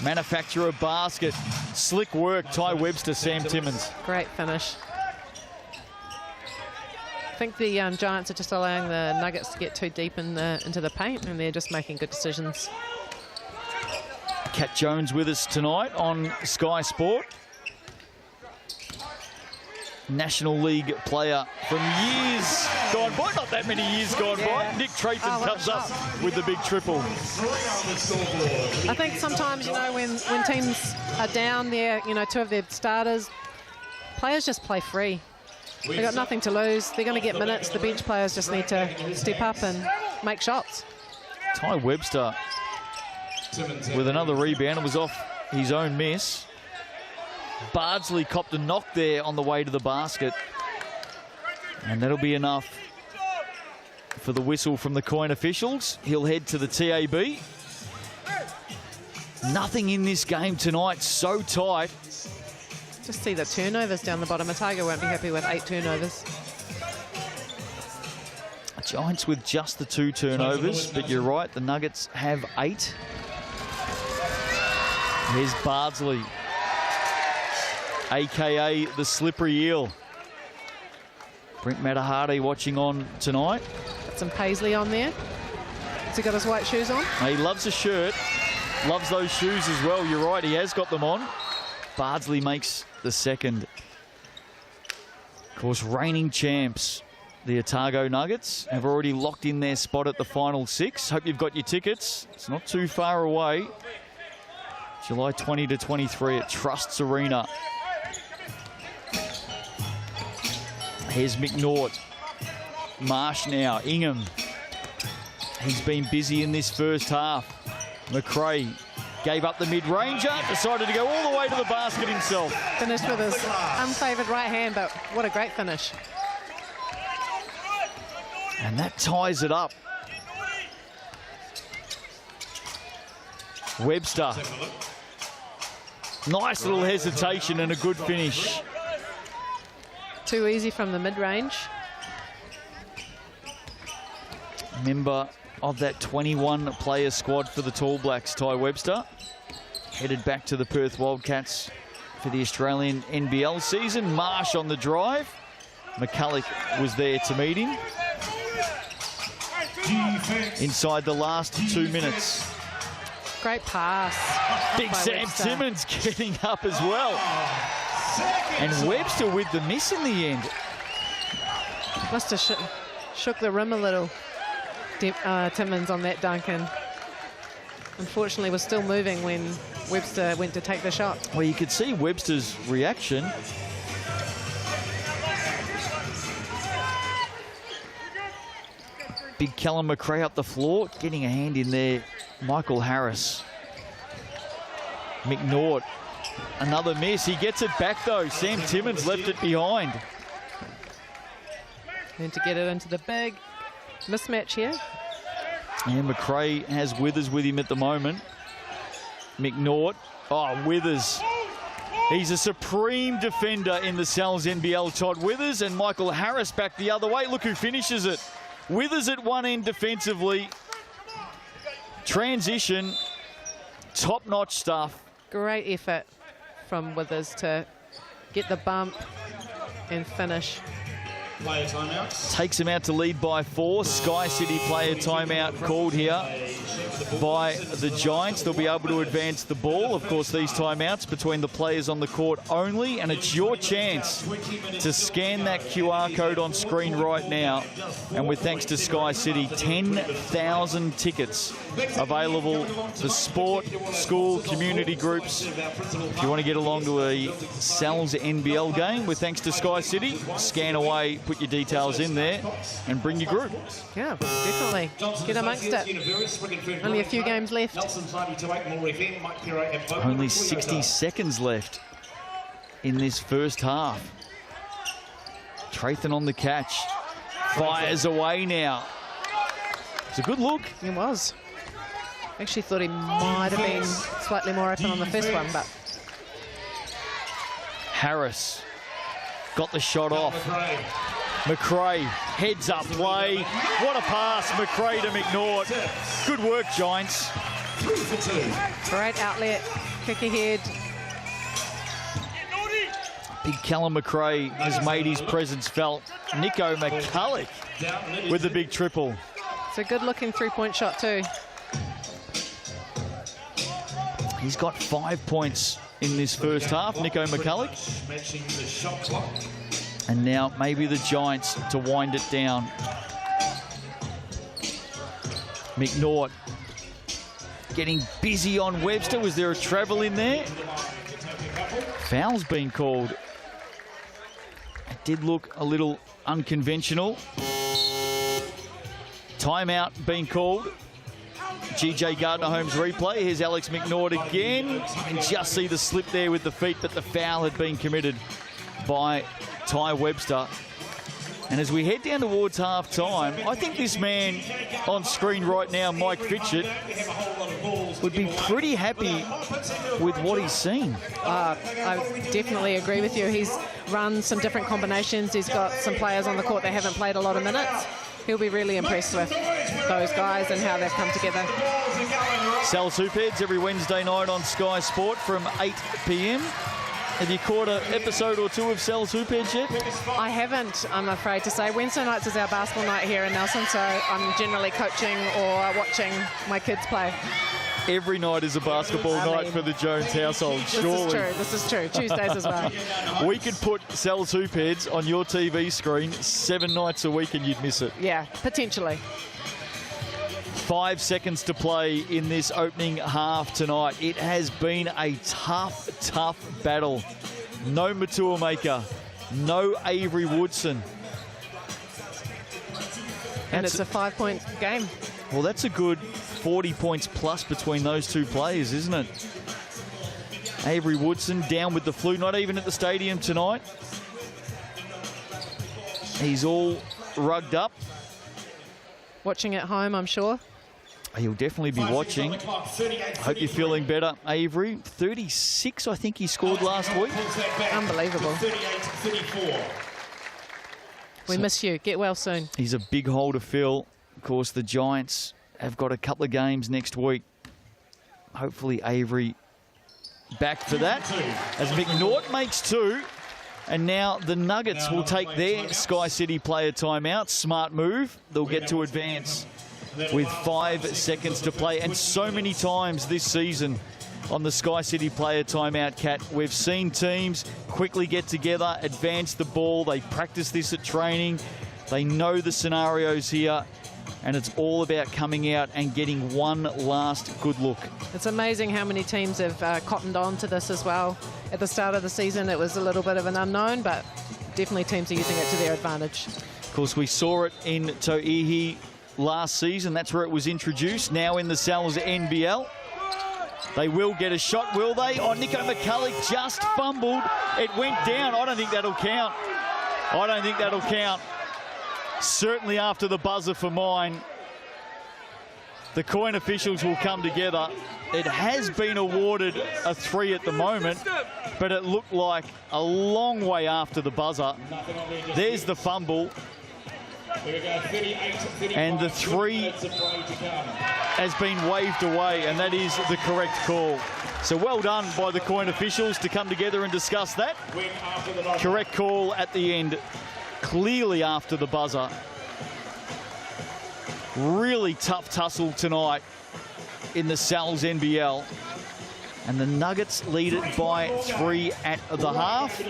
manufacture a basket. Slick work, Ty Webster, Sam Timmins. Great finish. I think the Giants are just allowing the Nuggets to get too deep into the paint, and they're just making good decisions. Cat Jones with us tonight on Sky Sport. National League player from years gone by, not that many years gone by. Nick Trathan comes up with the big triple. I think sometimes, you know, when teams are down there, you know, 2 of their starters, players just play free. They've got nothing to lose. They're going to get minutes. The bench players just need to step up and make shots. Ty Webster with another rebound. It was off his own miss. Bardsley copped a knock there on the way to the basket. And that'll be enough for the whistle from the coin officials. He'll head to the TAB. Nothing in this game tonight, so tight. Just see the turnovers down the bottom. Otago won't be happy with 8 turnovers. Giants with just the 2 turnovers, but you're right, the Nuggets have 8. Here's Bardsley, AKA the slippery eel. Brent Matahari watching on tonight. Got some Paisley on there. Has he got his white shoes on? He loves a shirt, loves those shoes as well. You're right, he has got them on. Bardsley makes the second. Of course, reigning champs, the Otago Nuggets, have already locked in their spot at the final 6. Hope you've got your tickets. It's not too far away. July 20 to 23 at Trusts Arena. Here's McNaught. Marsh now. Ingham He's been busy in this first half. McRae gave up the mid-ranger, decided to go all the way to the basket himself. Finished with his unfavoured right hand, but what a great finish. And that ties it up. Webster. Nice little hesitation and a good finish. Too easy from the mid-range. Member of that 21-player squad for the Tall Blacks, Ty Webster, headed back to the Perth Wildcats for the Australian NBL season. Marsh on the drive. McCulloch was there to meet him. Inside the last 2 minutes. Great pass. Big Sam Webster. Timmins getting up as well. And Webster with the miss in the end. Must have shook the rim a little, Timmins, on that dunk, and unfortunately was still moving when Webster went to take the shot. Well, you could see Webster's reaction. Big Callum McRae up the floor, getting a hand in there. Michael Harris. McNaught, another miss. He gets it back though. Sam Timmins left it behind. And to get it into the big mismatch here. And McRae has Withers with him at the moment. McNaught. Oh, Withers. He's a supreme defender in the Sal's NBL, Todd Withers, and Michael Harris back the other way. Look who finishes it. Withers at one end defensively. Transition. Top-notch stuff. Great effort from Withers to get the bump and finish. Player timeout. Takes him out to lead by 4. Sky City player timeout called here by the Giants. They'll be able to advance the ball. Of course, these timeouts between the players on the court only, and it's your chance to scan that QR code on screen right now. And with thanks to Sky City, 10,000 tickets available for sport, school, community groups. If you want to get along to a Sal's NBL game, with thanks to Sky City, scan away, put your details in there and bring your group. Yeah, definitely. Get amongst it. Only a few games left. Only 60 seconds left in this first half. Trathan on the catch. Fires away now. It's a good look. It was. Actually thought he might have been slightly more open on the first one, but... Harris got the shot off. McRae, heads up play. What a pass, McRae to McNaught. Good work, Giants. Great outlet, kick ahead. Big Callum McRae has made his presence felt. Nico McCulloch with the big triple. It's a good looking three-point shot too. He's got 5 points in this first half, Nico McCulloch. And now maybe the Giants to wind it down. McNaught getting busy on Webster. Was there a travel in there? Foul's been called. It did look a little unconventional. Timeout being called. GJ Gardner-Holmes replay. Here's Alex McNaught again. And just see the slip there with the feet, but the foul had been committed by Ty Webster. And as we head down towards half-time, I think this man on screen right now, Mike Fitchett, would be pretty happy with what he's seen. I definitely agree with you. He's run some different combinations. He's got some players on the court that haven't played a lot of minutes. He'll be really impressed with those guys and how they've come together. Sal's Hoopheads every Wednesday night on Sky Sport from 8 p.m. Have you caught an episode or two of Sal's Hoopheads yet? I haven't, I'm afraid to say. Wednesday nights is our basketball night here in Nelson, so I'm generally coaching or watching my kids play. Every night is a basketball night for the Jones household, surely. This is true. Tuesdays as well. We could put Sal's Hoopheads on your TV screen 7 nights a week and you'd miss it. Yeah, potentially. 5 seconds to play in this opening half tonight. It has been a tough battle. No Matua Maker, no Avery Woodson. And it's a 5-point game. Well, that's a good 40 points plus between those two players, isn't it? Avery Woodson down with the flu, not even at the stadium tonight. He's all rugged up. Watching at home, I'm sure. He'll definitely be watching. Hope you're feeling better, Avery. 36, I think he scored last week. Unbelievable. We miss you. Get well soon. He's a big hole to fill. Of course, the Giants have got a couple of games next week. Hopefully, Avery back for that. As McNaught makes 2. And now the Nuggets will take their Sky City player timeout. Smart move. They'll get to advance with 5 seconds to play. And so many times this season on the Sky City player timeout, Kat, we've seen teams quickly get together, advance the ball. They practice this at training. They know the scenarios here. And it's all about coming out and getting one last good look. It's amazing how many teams have cottoned on to this as well. At the start of the season, it was a little bit of an unknown, but definitely teams are using it to their advantage. Of course, we saw it in To'ihi last season. That's where it was introduced. Now in the Sal's NBL. They will get a shot, will they? Oh, Nico McCulloch just fumbled. It went down. I don't think that'll count. I don't think that'll count. Certainly after the buzzer for mine. The coin officials will come together. It has been awarded a 3 at the moment, but it looked like a long way after the buzzer. There's the fumble. And the 3 has been waved away, and that is the correct call. So well done by the coin officials to come together and discuss that. Correct call at the end, clearly after the buzzer. Really tough tussle tonight in the Sal's NBL. And the Nuggets lead it by 3 at the half.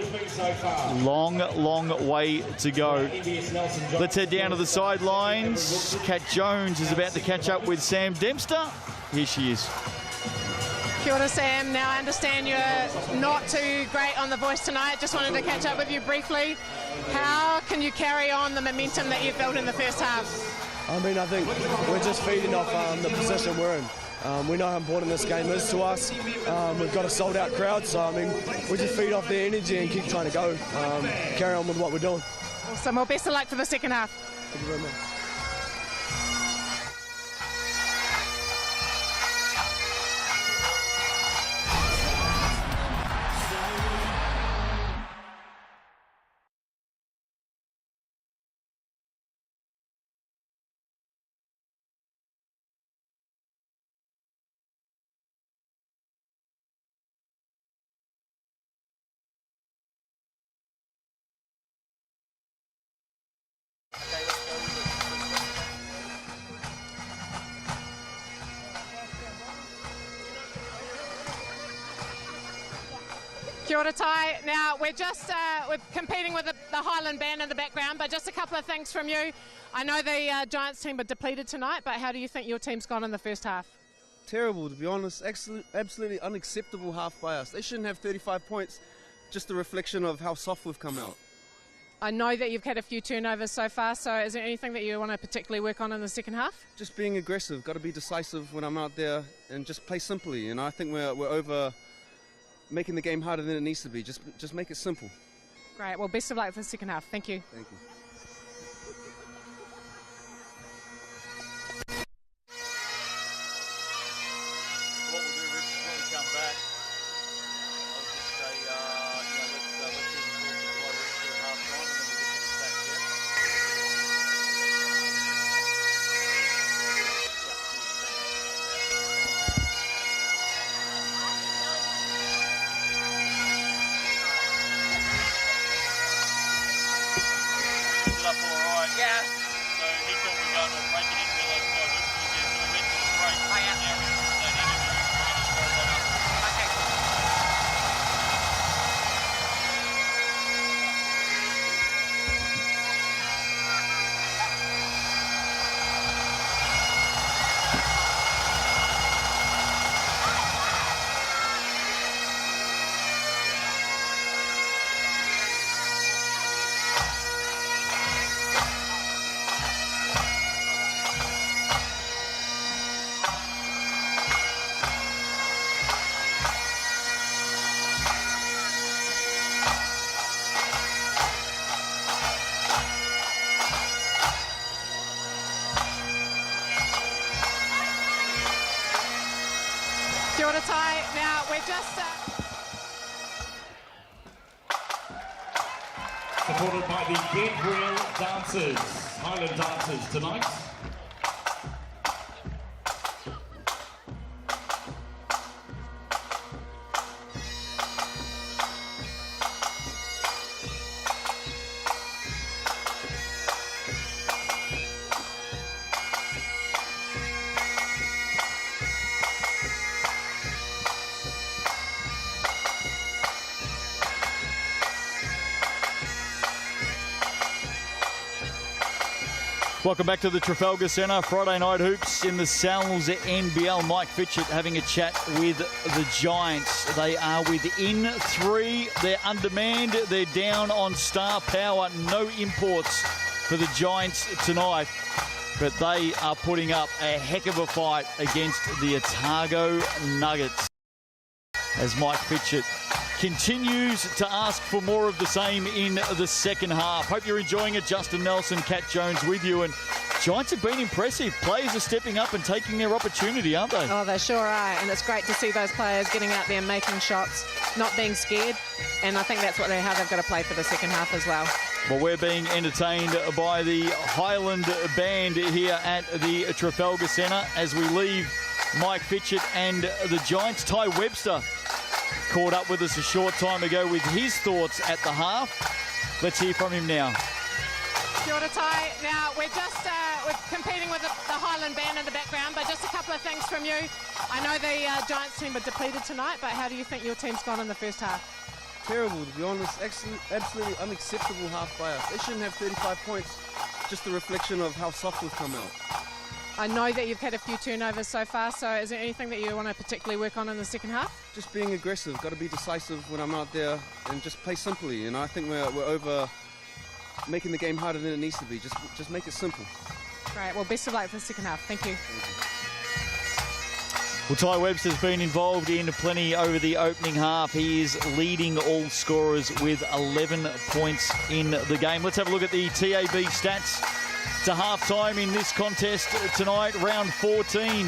Long, long way to go. Let's head down to the sidelines. Kat Jones is about to catch up with Sam Dempster. Here she is. Kia ora, Sam. Now, I understand you're not too great on the voice tonight. Just wanted to catch up with you briefly. How can you carry on the momentum that you've built in the first half? I mean, I think we're just feeding off the position we're in. We know how important this game is to us. We've got a sold-out crowd, so, I mean, we just feed off their energy and keep trying to go, carry on with what we're doing. Awesome. Well, best of luck for the second half. Thank you very much. Kia ora, Tai. Now, we're competing with the Highland Band in the background, but just a couple of things from you. I know the Giants team are depleted tonight, but how do you think your team's gone in the first half? Terrible, to be honest. Absolutely unacceptable half by us. They shouldn't have 35 points. Just a reflection of how soft we've come out. I know that you've had a few turnovers so far, so is there anything that you want to particularly work on in the second half? Just being aggressive. Got to be decisive when I'm out there and just play simply. And I think we're over making the game harder than it needs to be. Just make it simple. Great. Well, best of luck for the second half. Thank you. Thank you. What we'll do, Rich, is when we come back, I'll just say, let's hear the thoughts of Rich for half time, and then we'll get to the stats there. It up all right. Yeah. So he thought we were going to break it in, realise no, we're still there, so we went to the break. Oh, yeah. Now we're into that interview, we're going to throw that up. Okay. Kia ora Tai. Now we're just... Supported by the Basketbol dancers, Highland dancers tonight. Welcome back to the Trafalgar Centre. Friday night hoops in the Sal's NBL. Mike Fitchett having a chat with the Giants. They are within 3. They're undermanned. They're down on star power. No imports for the Giants tonight. But they are putting up a heck of a fight against the Otago Nuggets. As Mike Fitchett continues to ask for more of the same in the second half. Hope you're enjoying it. Justin Nelson, Cat Jones with you. And Giants have been impressive. Players are stepping up and taking their opportunity, aren't they? Oh, they sure are. And it's great to see those players getting out there and making shots, not being scared. And I think that's how they've got to play for the second half as well. Well, we're being entertained by the Highland Band here at the Trafalgar Centre as we leave Mike Fitchett and the Giants. Ty Webster caught up with us a short time ago with his thoughts at the half. Let's hear from him now. Kia ora Tai. Now we're just we're competing with the Highland Band in the background, but just a couple of things from you. I know the Giants team were depleted tonight, but how do you think your team's gone in the first half? Terrible, to be honest. Absolutely unacceptable half by us. They shouldn't have 35 points. Just a reflection of how soft we've come out. I know that you've had a few turnovers so far, so is there anything that you want to particularly work on in the second half? Just being aggressive, got to be decisive when I'm out there and just play simply. You know, I think we're over making the game harder than it needs to be. Just make it simple. Great, well best of luck for the second half. Thank you. Well, Ty Webster's been involved in plenty over the opening half. He is leading all scorers with 11 points in the game. Let's have a look at the TAB stats to half-time in this contest tonight, round 14.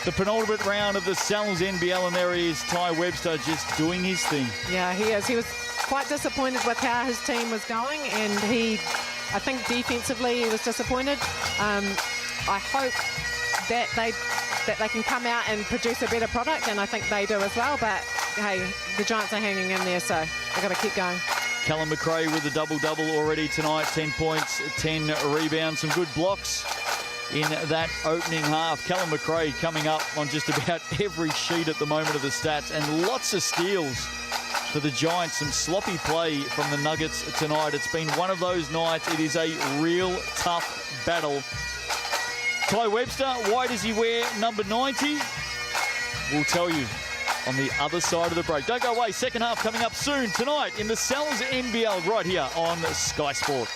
The penultimate round of the Sal's NBL, and there is Ty Webster just doing his thing. Yeah, he is. He was quite disappointed with how his team was going, and I think defensively he was disappointed. I hope that they can come out and produce a better product, and I think they do as well, but hey, the Giants are hanging in there, so they've got to keep going. Callum McRae with a double-double already tonight, 10 points, 10 rebounds, some good blocks in that opening half. Callum McRae coming up on just about every sheet at the moment of the stats, and lots of steals for the Giants. Some sloppy play from the Nuggets tonight. It's been one of those nights. It is a real tough battle. Ty Webster, why does he wear number 90? We'll tell you on the other side of the break. Don't go away. Second half coming up soon tonight in the Sal's NBL right here on Sky Sport.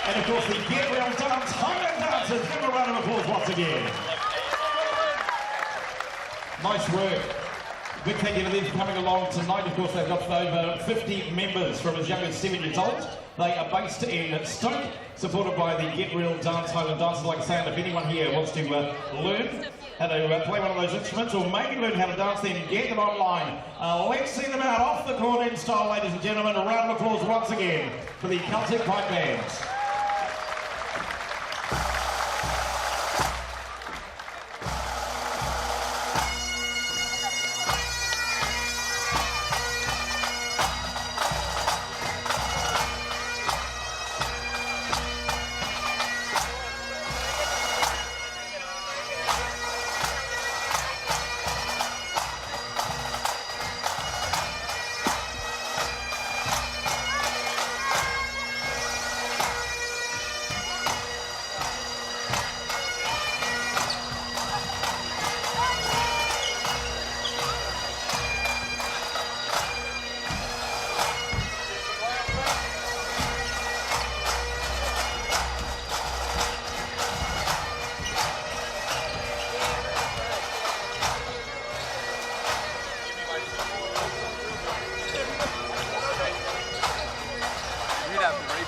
And of course the Gabriel Dance Highland Dancers. Give them a round of applause once again. Nice work. Big thank you to them for coming along tonight. Of course they've got over 50 members from as young as 7 years old. They are based in Stoke, supported by the Get Real Dance Highland Dancers. Like I say, if anyone here wants to learn how to play one of those instruments, or maybe learn how to dance, then get them online. Let's see them out off the court in style, ladies and gentlemen. A round of applause once again for the Celtic Pipe Bands.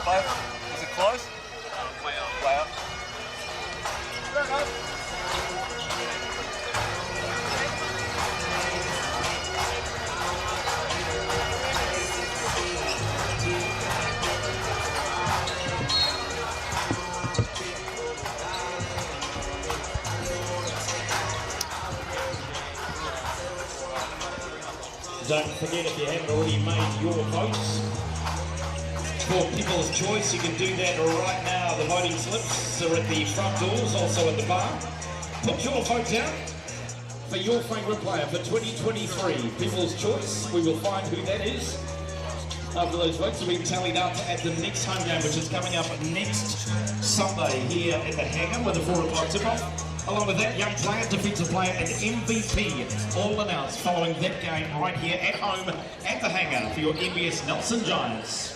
Is it close? Way up. Way up. Don't forget, if you haven't already made your votes for People's Choice, you can do that right now. The voting slips are at the front doors, also at the bar. Put your vote down for your favourite player for 2023. People's Choice, we will find who that is. After those votes will be tallied up at the next home game, which is coming up next Sunday here at the Hangar with a 4 o'clock tip-off. Along with that, young player, defensive player and MVP, all announced following that game right here at home at the Hangar for your NBS Nelson Giants.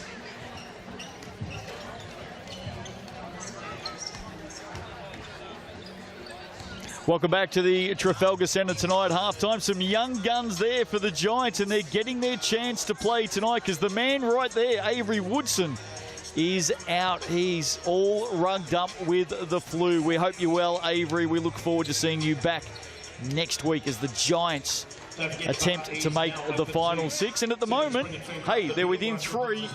Welcome back to the Trafalgar Centre tonight. Halftime, some young guns there for the Giants, and they're getting their chance to play tonight because the man right there, Avery Woodson, is out. He's all rugged up with the flu. We hope you're well, Avery. We look forward to seeing you back next week as the Giants attempt to make the final 6. And at the moment, hey, they're within 3.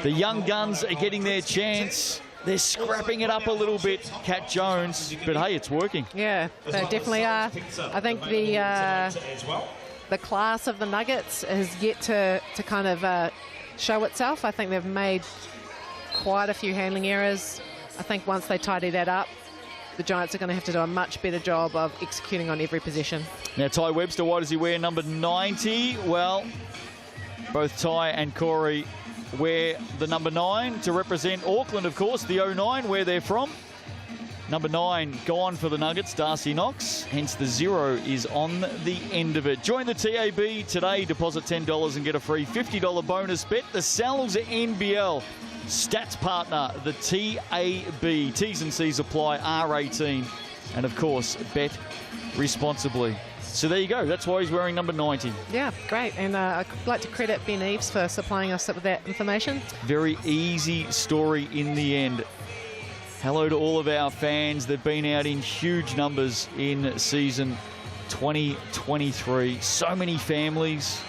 The young guns are getting their chance. They're scrapping it up a little bit, Kat Jones, but hey, it's working. Yeah, they definitely are. I think the class of the Nuggets has yet to kind of show itself. I think they've made quite a few handling errors. I think once they tidy that up, the Giants are going to have to do a much better job of executing on every possession. Now, Ty Webster, why does he wear number 90? Well, both Ty and Corey wear the number 9 to represent Auckland, of course, the 09, where they're from. Number 9 gone for the Nuggets, Darcy Knox, hence the 0 is on the end of it. Join the TAB today, deposit $10 and get a free $50 bonus bet. The NZNBL stats partner, the TAB. T's and C's apply, R18. And of course, bet responsibly. So there you go, that's why he's wearing number 90. Yeah, great. And I'd like to credit Ben Eves for supplying us with that information. Very easy story in the end. Hello to all of our fans. They've been out in huge numbers in season 2023. So many families,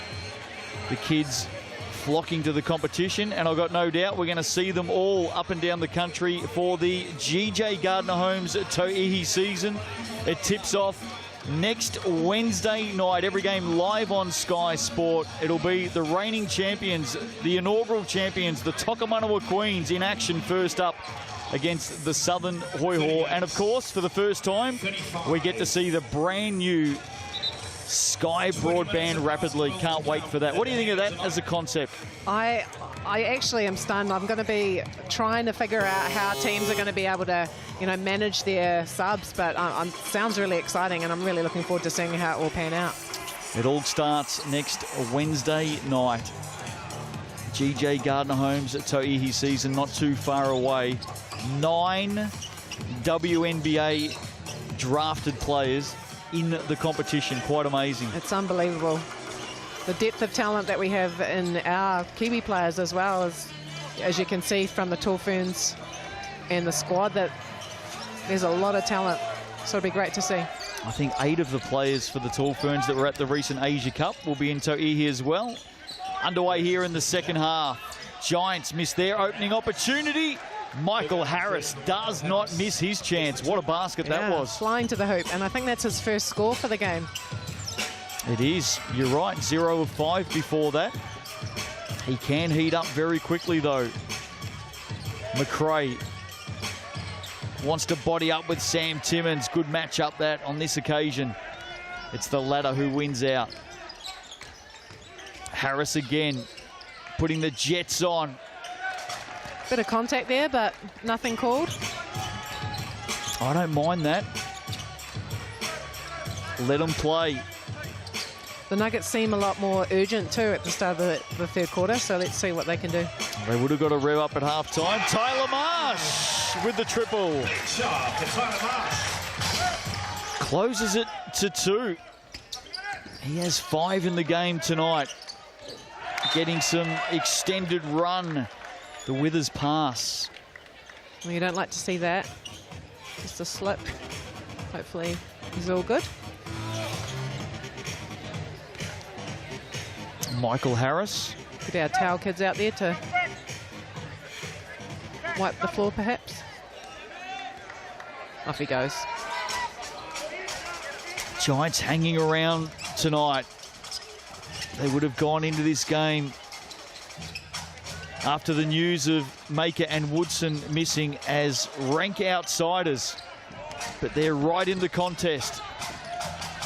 the kids flocking to the competition, and I've got no doubt we're going to see them all up and down the country for the GJ Gardner Homes To'ihi season. It tips off next Wednesday night. Every game live on Sky Sport. It'll be the reigning champions, the inaugural champions, the Tokomanawa Queens in action first up against the Southern Hoi Ho. And of course, for the first time, we get to see the brand new Sky Broadband Rapid League. Can't wait for that. What do you think of that as a concept? I actually am stunned. I'm going to be trying to figure out how teams are going to be able to, manage their subs, but sounds really exciting, and I'm really looking forward to seeing how it will pan out. It all starts next Wednesday night. GJ Gardner Homes at To'ihi season not too far away. 9 WNBA drafted players in the competition. Quite amazing. It's unbelievable. The depth of talent that we have in our Kiwi players, as well as you can see from the Tall Ferns and the squad, that there's a lot of talent. So it'll be great to see. I think 8 of the players for the Tall Ferns that were at the recent Asia Cup will be in To'ihi as well. Underway here in the second half. Giants miss their opening opportunity. Michael Harris does not miss his chance. What a basket that was. Flying to the hoop, and I think that's his first score for the game. It is. You're right. 0 of 5 before that. He can heat up very quickly, though. McRae wants to body up with Sam Timmins. Good matchup that on this occasion. It's the latter who wins out. Harris again, putting the Jets on. Bit of contact there, but nothing called. I don't mind that. Let them play. The Nuggets seem a lot more urgent too at the start of the third quarter, so let's see what they can do. They would have got a rev up at halftime. Tyler Marsh with the triple. Closes it to 2. He has 5 in the game tonight. Getting some extended run The Withers pass. Well, you don't like to see that. Just a slip. Hopefully he's all good. Michael Harris. Get our towel kids out there to wipe the floor, perhaps. Off he goes. Giants hanging around tonight. They would have gone into this game after the news of Maker and Woodson missing as rank outsiders. But they're right in the contest.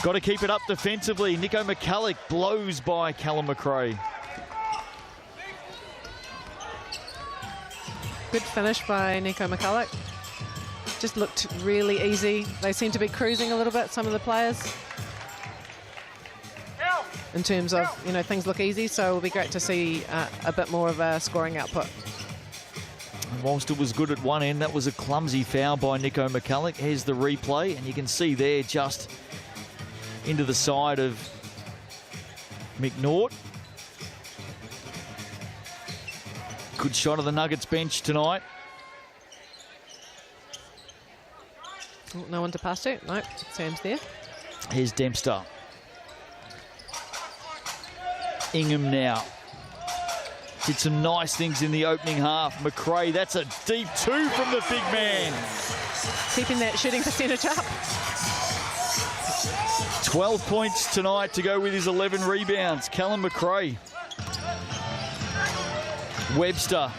Got to keep it up defensively. Nico McCulloch blows by Callum McRae. Good finish by Nico McCulloch. Just looked really easy. They seem to be cruising a little bit, some of the players. In terms of, you know, things look easy, so it'll be great to see a bit more of a scoring output. And whilst it was good at one end, that was a clumsy foul by Nico McCulloch. Here's the replay, and you can see there just into the side of McNaught. Good shot of the Nuggets bench tonight. Oh, no one to pass to? Nope, Sam's there. Here's Dempster. Ingham now. Did some nice things in the opening half. McRae, that's a deep two from the big man. Keeping that shooting percentage up. 12 points tonight to go with his 11 rebounds. Callum McRae. Webster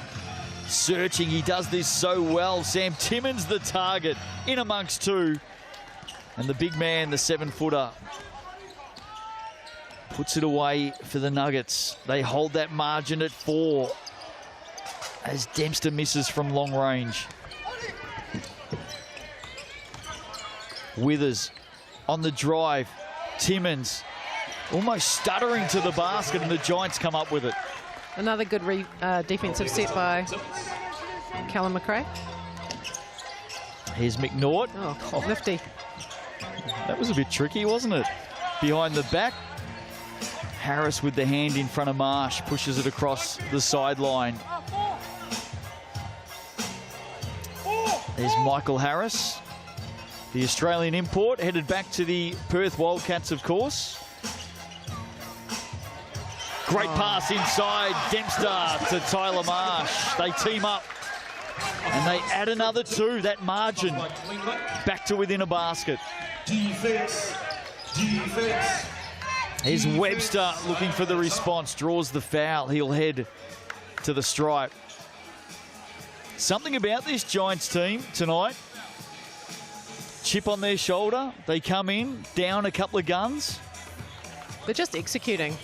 searching. He does this so well. Sam Timmins the target in amongst two. And the big man, the 7-footer, puts it away for the Nuggets. They hold that margin at 4 as Dempster misses from long range. Withers on the drive. Timmins almost stuttering to the basket, and the Giants come up with it. Another good defensive set by Callum McRae. Here's McNaught. Oh, nifty. That was a bit tricky, wasn't it? Behind the back. Harris with the hand in front of Marsh, pushes it across the sideline. There's Michael Harris, the Australian import, headed back to the Perth Wildcats, of course. Great pass inside, Dempster to Tyler Marsh. They team up and they add another 2. That margin back to within a basket. Defense. Here's Webster looking for the response, draws the foul. He'll head to the stripe. Something about this Giants team tonight. Chip on their shoulder. They come in, down a couple of guns. They're just executing.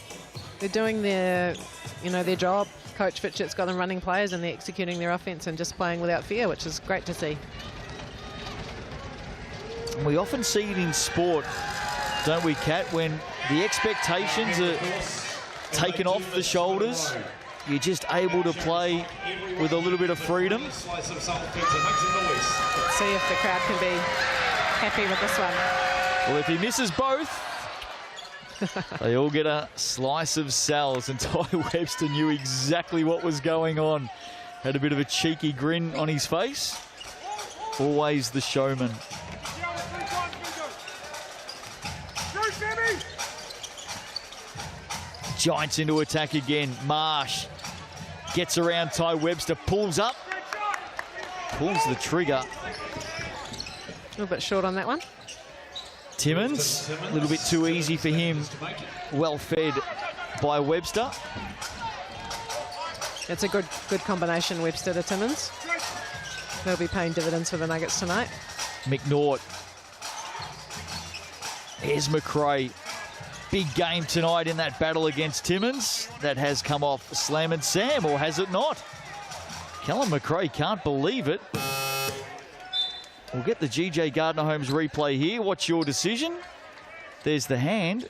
They're doing their, you know, their job. Coach Fitchett's got them running players and they're executing their offense and just playing without fear, which is great to see. We often see it in sport, don't we, Kat, when the expectations are taken off the shoulders, you're just able to play with a little bit of freedom. Let's see if the crowd can be happy with this one. Well, if he misses both, they all get a slice of Sal's, and Ty Webster knew exactly what was going on. Had a bit of a cheeky grin on his face. Always the showman. Giants into attack again. Marsh gets around Ty Webster, pulls up, pulls the trigger. A little bit short on that one. Timmins, a little bit too easy for him. Well fed by Webster. It's a good combination, Webster to Timmins. They'll be paying dividends for the Nuggets tonight. McNaught. Here's McRae. Big game tonight in that battle against Timmins. That has come off Slam and Sam, or has it not? Callum McRae can't believe it. We'll get the GJ Gardner-Holmes replay here. What's your decision? There's the hand.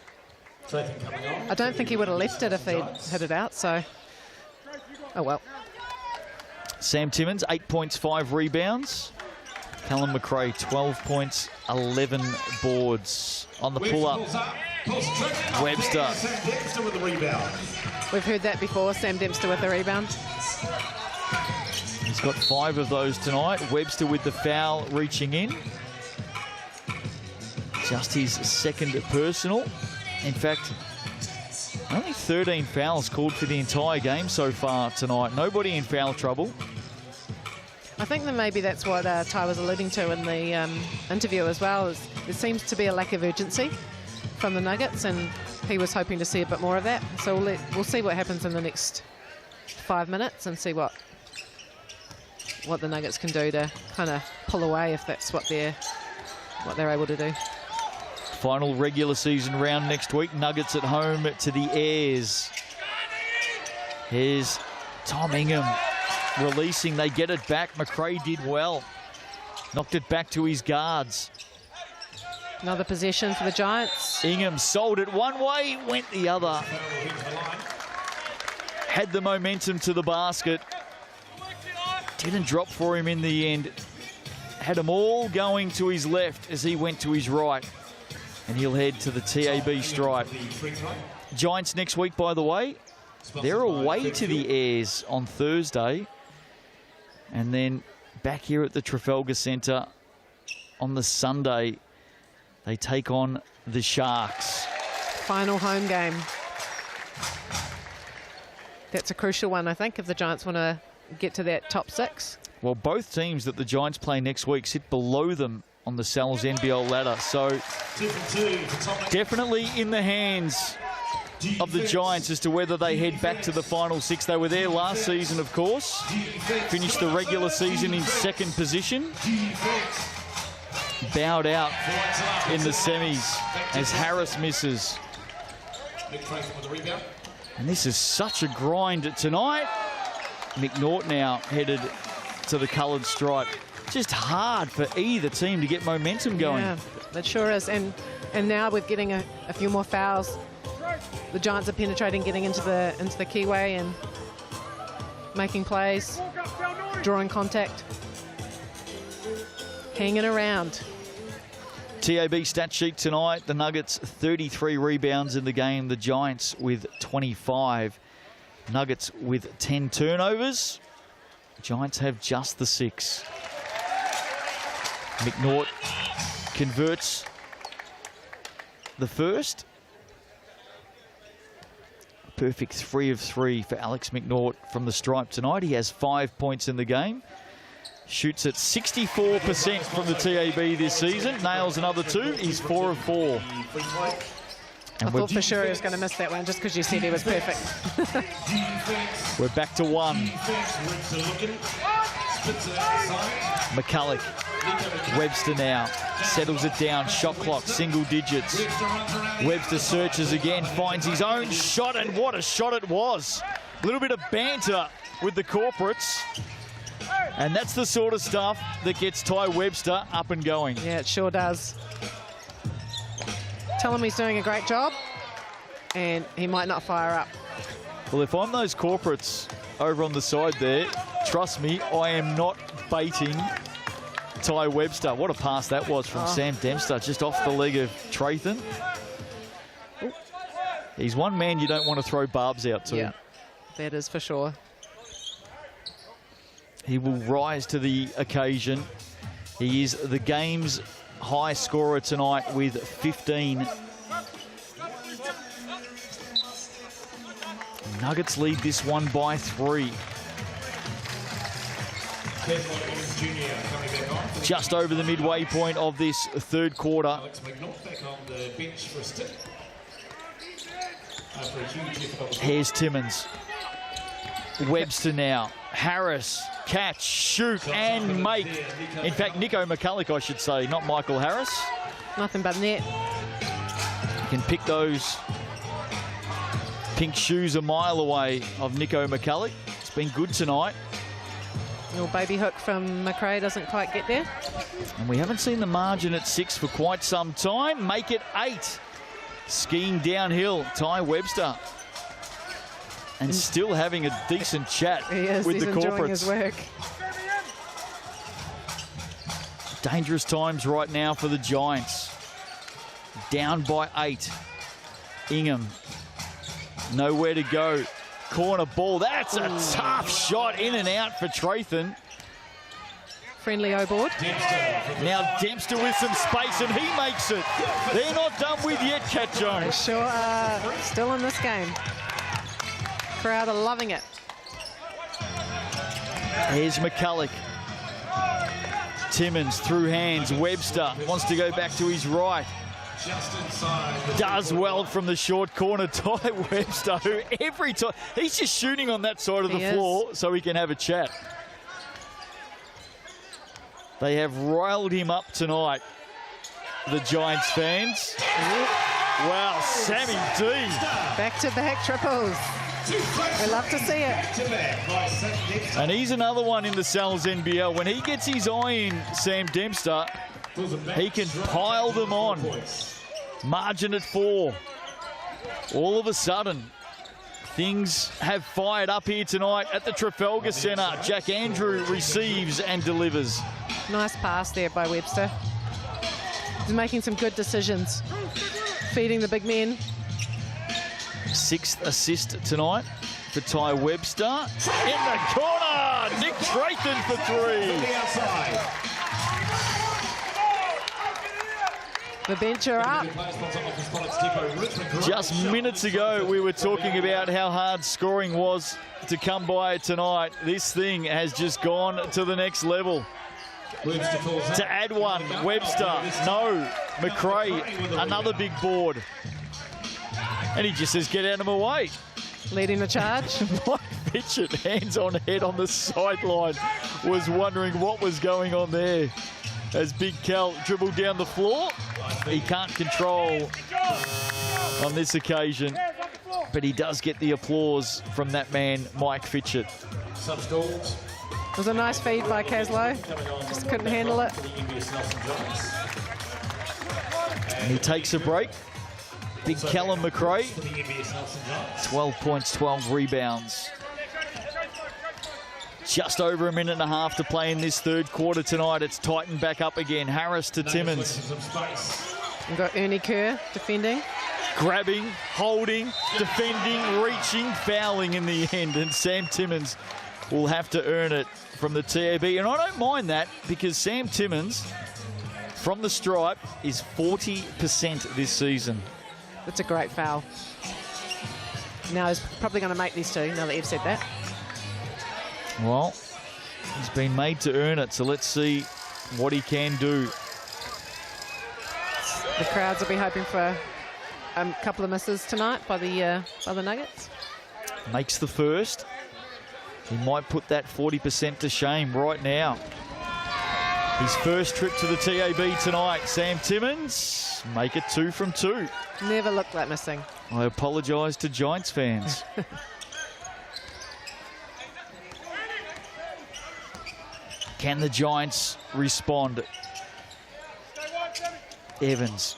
I don't think he would have left it if he'd hit it out, so... Oh, well. Sam Timmins, 8 points, 5 rebounds. Callum McRae, 12 points, 11 boards. On the pull-up, Webster. We've heard that before, Sam Dempster with the rebound. He's got 5 of those tonight. Webster with the foul reaching in. Just his second personal. In fact, only 13 fouls called for the entire game so far tonight. Nobody in foul trouble. I think that maybe that's what Ty was alluding to in the interview as well. There seems to be a lack of urgency from the Nuggets, and he was hoping to see a bit more of that. So we'll see what happens in the next 5 minutes and see what the Nuggets can do to kind of pull away if that's what they're able to do. Final regular season round next week. Nuggets at home to the Airs. Here's Tom Ingham releasing. They get it back. McRae did well. Knocked it back to his guards. Another possession for the Giants. Ingham sold it one way, went the other. Had the momentum to the basket. Didn't drop for him in the end. Had them all going to his left as he went to his right. And he'll head to the TAB stripe. Giants next week, by the way. They're away to the Airs on Thursday. And then back here at the Trafalgar Centre on the Sunday, they take on the Sharks. Final home game. That's a crucial one, I think, if the Giants want to get to that top 6. Well, both teams that the Giants play next week sit below them on the Sal's NBL ladder. So definitely in the hands of the Giants as to whether they head back to the final 6. They were there last season, of course. Finished the regular season in 2nd position. Bowed out in the semis as Harris misses. And this is such a grind tonight. McNaught now headed to the coloured stripe. Just hard for either team to get momentum going. Yeah, that sure is. And now with getting a few more fouls, the Giants are penetrating, getting into the keyway and making plays, drawing contact, hanging around. TAB stat sheet tonight. The Nuggets 33 rebounds in the game. The Giants with 25. Nuggets with 10 turnovers. Giants have just the 6. McNaught converts the first. Perfect 3 of 3 for Alex McNaught from the stripe tonight. He has 5 points in the game. Shoots at 64% from the TAB this season. Nails another 2. He's 4 of 4. And I thought for sure he was going to miss that one just because you said he was perfect. We're back to 1. McCulloch. Webster now settles it down. Shot clock, single digits. Webster searches again, finds his own shot, and what a shot it was. A little bit of banter with the corporates. And that's the sort of stuff that gets Ty Webster up and going. Yeah, it sure does. Tell him he's doing a great job, and he might not fire up. Well, if I'm those corporates over on the side there, trust me, I am not baiting Ty Webster. What a pass that was from Sam Dempster, just off the leg of Trathan. He's one man you don't want to throw barbs out to. Yeah, that is for sure. He will rise to the occasion. He is the game's high scorer tonight with 15. Nuggets lead this one by 3. Just over the midway point of this 3rd quarter. Here's Timmins. Webster now. Harris, catch, shoot, and make. In fact, Nico McCulloch, I should say, not Michael Harris. Nothing but net. You can pick those pink shoes a mile away of Nico McCulloch. It's been good tonight. Little baby hook from McRae doesn't quite get there. And we haven't seen the margin at 6 for quite some time. Make it 8. Skiing downhill, Ty Webster. And still having a decent chat with the corporates. He's enjoying his work. Dangerous times right now for the Giants. Down by 8. Ingham. Nowhere to go. corner ball. That's a tough shot in and out for Trathan. Friendly O-board. Now Dempster with some space, and he makes it. They're not done with yet, Cat Jones. Sure are still in this game. Crowd are loving it. Here's McCulloch. Timmins through hands. Webster wants to go back to his right. Does well from the short corner. Ty Webster, who every time, he's just shooting on that side of the floor so he can have a chat. They have riled him up tonight, the Giants fans. Wow, Sammy D. Back-to-back triples. We love to see it. And he's another one in the Sal's NBL. When he gets his eye in, Sam Dempster, he can pile them on. Margin at 4. All of a sudden, things have fired up here tonight at the Trafalgar Centre. Jack Andrew receives and delivers. Nice pass there by Webster. He's making some good decisions. Feeding the big men. 6th assist tonight for Ty Webster. In the corner, Nick Trathan for 3. The bench are up. Just minutes ago, we were talking about how hard scoring was to come by tonight. This thing has just gone to the next level. To add one, Webster, no. McRae, another big board. And he just says, get out of my way. Leading the charge. Mike Fitchett, hands on head on the sideline, was wondering what was going on there. As Big Cal dribbled down the floor, he can't control on this occasion, but he does get the applause from that man, Mike Fitchett. It was a nice feed by Caslow. Just couldn't handle it. And he takes a break. Big Callum McRae, 12 points, 12 rebounds. Just over a minute and a half to play in this third quarter tonight. It's tightened back up again. Harris to Timmins. We've got Ernie Kerr defending. Grabbing, holding, defending, reaching, fouling in the end. And Sam Timmins will have to earn it from the TAB. And I don't mind that because Sam Timmins, from the stripe, is 40% this season. That's a great foul. Now he's probably going to make these two, now that you've said that. Well, he's been made to earn it, so let's see what he can do. The crowds will be hoping for a couple of misses tonight by the Nuggets. Makes the first. He might put that 40% to shame right now. His first trip to the TAB tonight. Sam Timmins, make it 2 from 2. Never looked that missing. I apologise to Giants fans. Can the Giants respond? Evans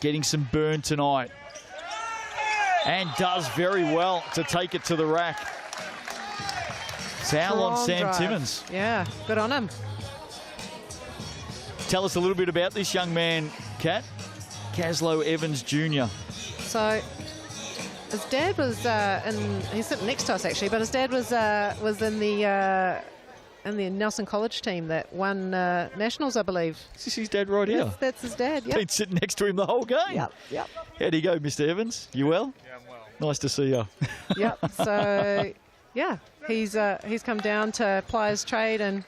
getting some burn tonight. And does very well to take it to the rack. Foul on Sam drive. Timmins. Yeah, good on him. Tell us a little bit about this young man, Kat. Caslow Evans Jr. So his dad was he's sitting next to us actually, but his dad was in the Nelson College team that won nationals, I believe. Is this his dad right here? That's his dad, yeah. Been sitting next to him the whole game. Yep. How'd he go, Mr. Evans? You well? Yeah, I'm well. Nice to see you. Yep. So yeah, he's come down to ply his trade and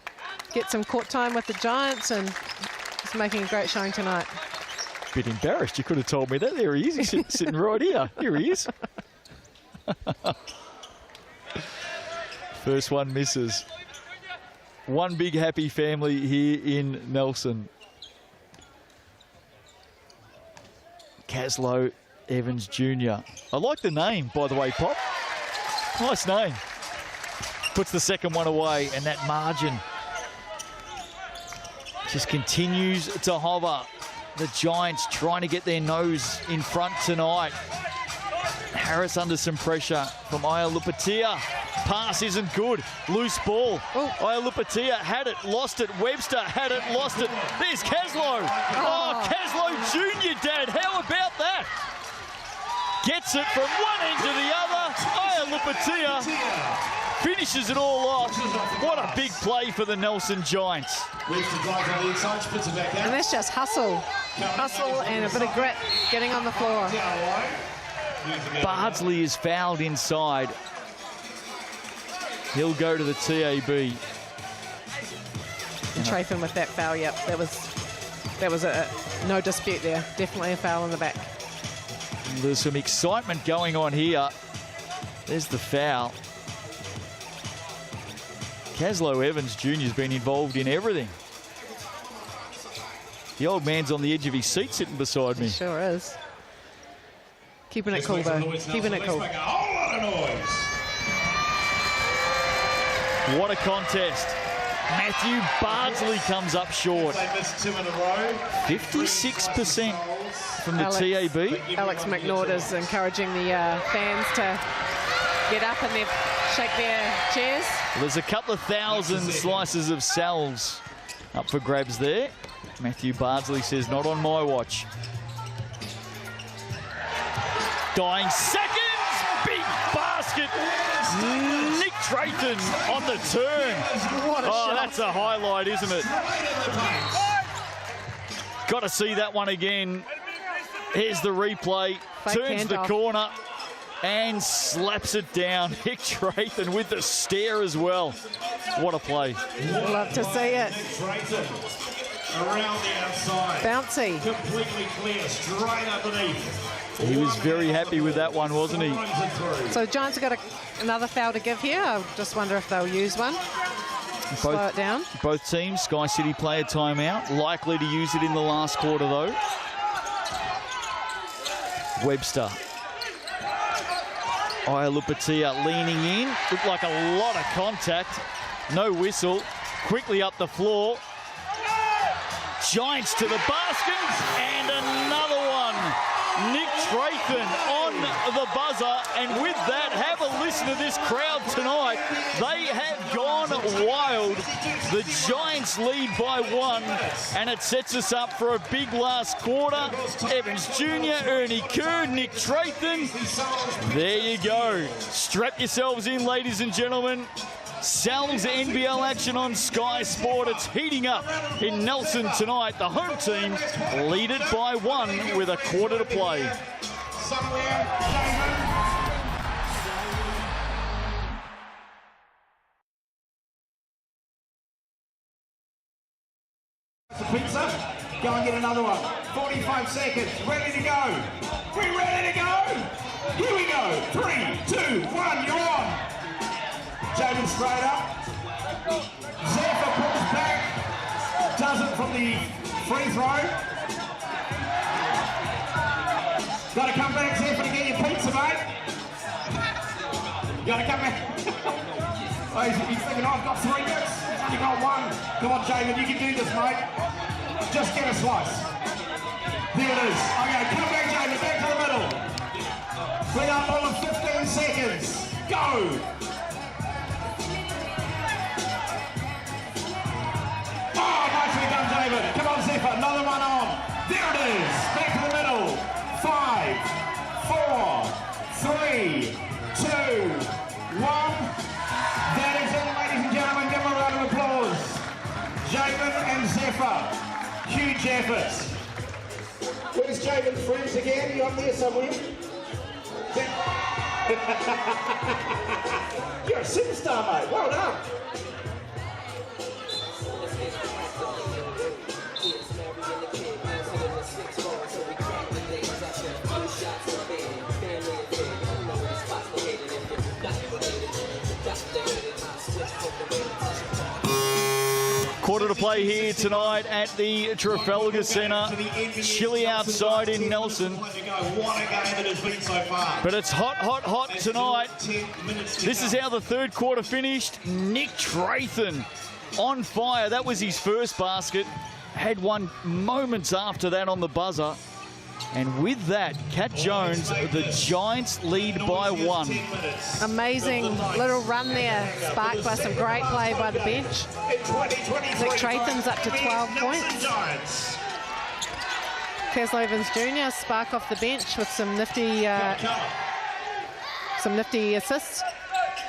get some court time with the Giants, and he's making a great showing tonight. Bit embarrassed. You could have told me that. There he is. He's sitting right here. Here he is. First one misses. One big happy family here in Nelson. Caslow Evans Jr. I like the name, by the way, Pop. Nice name. Puts the second one away, and that margin just continues to hover. The Giants trying to get their nose in front tonight. Harris under some pressure from Ayalapatia. Pass isn't good. Loose ball. Ayalapatia had it, lost it. Webster had it, lost it. There's Caslow. Oh, Caslow Jr., Dad. How about that? Gets it from one end to the other. Lupatia finishes it all off. What a big play for the Nelson Giants. And that's just hustle. Hustle and a bit of grit getting on the floor. Bardsley is fouled inside. He'll go to the TAB. And Tratham with that foul, yep. That was a no dispute there. Definitely a foul in the back. There's some excitement going on here. There's the foul. Caslow Evans Jr. has been involved in everything. The old man's on the edge of his seat sitting beside me. He sure is. Keeping it cool, though. Keeping it cool. What a contest. Matthew Bardsley comes up short. 56% from the TAB. Alex McNaught is encouraging the fans to get up and shake their chairs. There's a couple of thousand slices of salves up for grabs there. Matthew Bardsley says, not on my watch. Dying seconds, big basket. Nick Trayton on the turn. What a shot. That's a highlight, isn't it? Got to see that one again. Here's the replay. Fake Turns the handoff. corner and slaps it down. Nick Trayton with the stare as well. What a play. Love to see it. Around the outside. Bouncy. Completely clear, straight underneath. He was very happy with that one, wasn't he? So Giants have got another foul to give here. I just wonder if they'll use one. Slow it down. Both teams, Sky City play a timeout. Likely to use it in the last quarter, though. Webster. Lupatia leaning in. Looked like a lot of contact. No whistle. Quickly up the floor. Giants to the basket. And another one. Nick Trayton on the buzzer. And with that, have a listen to this crowd tonight. They have gone wild. The Giants lead by 1. And it sets us up for a big last quarter. Evans Jr., Ernie Kerr, Nick Trayton. There you go. Strap yourselves in, ladies and gentlemen. Sal's NBL action on Sky Sport. It's heating up in Nelson tonight. The home team lead it by 1 with a quarter to play. Pizza, go and get another one. 45 seconds, ready to go. We ready to go? Here we go. 3, 2, 1, you're on. Jaden straight up. Zephyr pulls back. Does it from the free throw. Got to come back, Zephyr, to get your pizza, mate. Got to come back. Oh, he's thinking, I've got 3 minutes. You got 1. Come on, Jaden, you can do this, mate. Just get a slice. There it is. Okay, come back, Jaden, back to the middle. Bring up all of 15 seconds. Go. Oh, nicely done, David. Come on, Zephyr, another one on. There it is. Back to the middle. 5, 4, 3, 2, 1. That is it, ladies and gentlemen. Give them a round of applause. Javen and Zephyr. Huge efforts. Where's Javen's friends again? You up there somewhere? You're a superstar, mate. Well done. Quarter to play here tonight at the Trafalgar Centre. Chilly outside in Nelson. But it's hot, hot, hot tonight. This is how the third quarter finished. Nick Trayton on fire. That was his first basket. Had one moments after that on the buzzer. And with that, Cat Jones, the Giants lead by 1. Amazing little run there, sparked by some great play by the bench. Nick Trayton's up to 12 points. Caslow Evans Jr. spark off the bench with some nifty some nifty assists,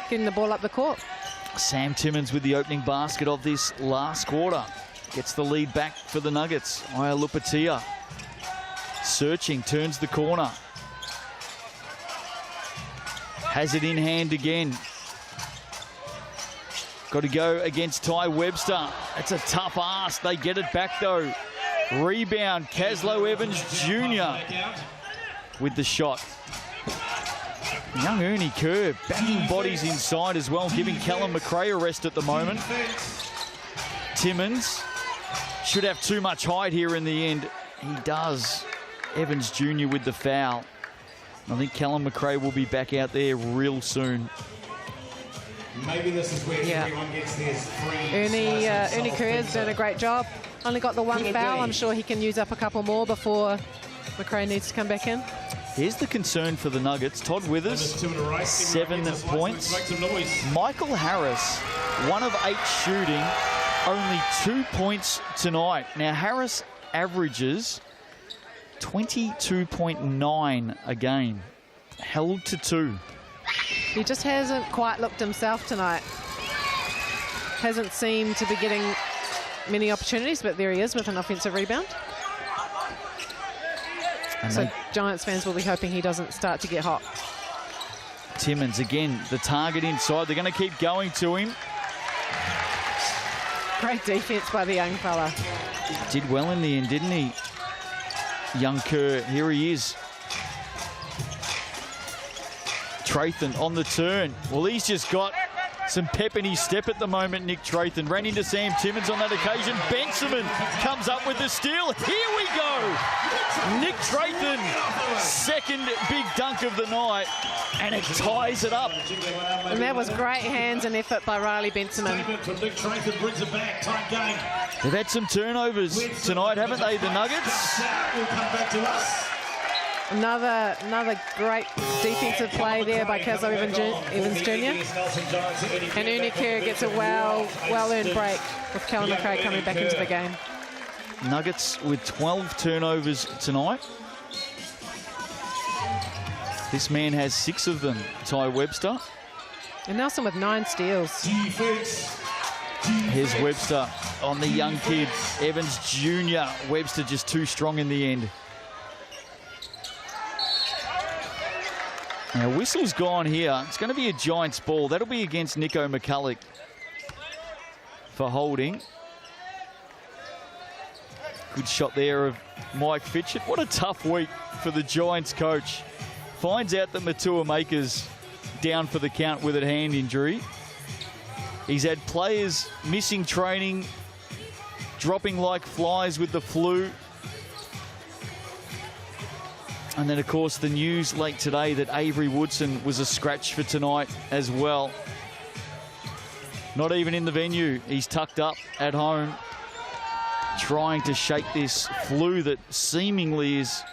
getting the ball up the court. Sam Timmins with the opening basket of this last quarter. Gets the lead back for the Nuggets. Aya Lupatia searching, turns the corner. Has it in hand again. Got to go against Ty Webster. It's a tough ask. They get it back though. Rebound, Caslow Evans Jr. with the shot. Young Ernie Kerr banging bodies inside as well, giving Callum McRae a rest at the moment. Timmins should have too much height here in the end. He does. Evans Jr. with the foul. I think Callum McRae will be back out there real soon. Maybe this is where everyone gets theirs free. Ernie Kerr's doing a great job. Only got the one foul. I'm sure he can use up a couple more before McRae needs to come back in. Here's the concern for the Nuggets. Todd Withers, 7 points. Michael Harris, 1 of 8 shooting, only 2 points tonight. Now, Harris averages 22.9 a game, held to 2. He just hasn't quite looked himself tonight. Hasn't seemed to be getting many opportunities, but there he is with an offensive rebound. And so Giants fans will be hoping he doesn't start to get hot. Timmins again, the target inside. They're going to keep going to him. Great defense by the young fella. Did well in the end, didn't he? Young Kerr, here he is. Trathan on the turn. Well, he's just got some pep in his step at the moment, Nick Trathan. Ran into Sam Timmins on that occasion. Benjamin comes up with the steal. Here we go. Nick Trathan, second big dunk of the night, and it ties it up. And that was great hands and effort by Riley Benjamin. They've had some turnovers tonight, haven't they, the Nuggets? Another great defensive play there by Caslow Evans Jr. And Ernie Kerr gets a well-earned break with Callum McRae coming back into the game. Nuggets with 12 turnovers tonight. This man has 6 of them, Ty Webster. And Nelson with 9 steals. Here's Webster on the young kid, Evans Jr. Webster just too strong in the end. Now, whistle's gone here. It's going to be a Giants ball. That'll be against Nico McCulloch for holding. Good shot there of Mike Fitchett. What a tough week for the Giants coach. Finds out that Matua Maker's down for the count with a hand injury. He's had players missing training, dropping like flies with the flu. And then, of course, the news late today that Avery Woodson was a scratch for tonight as well. Not even in the venue. He's tucked up at home, trying to shake this flu that seemingly is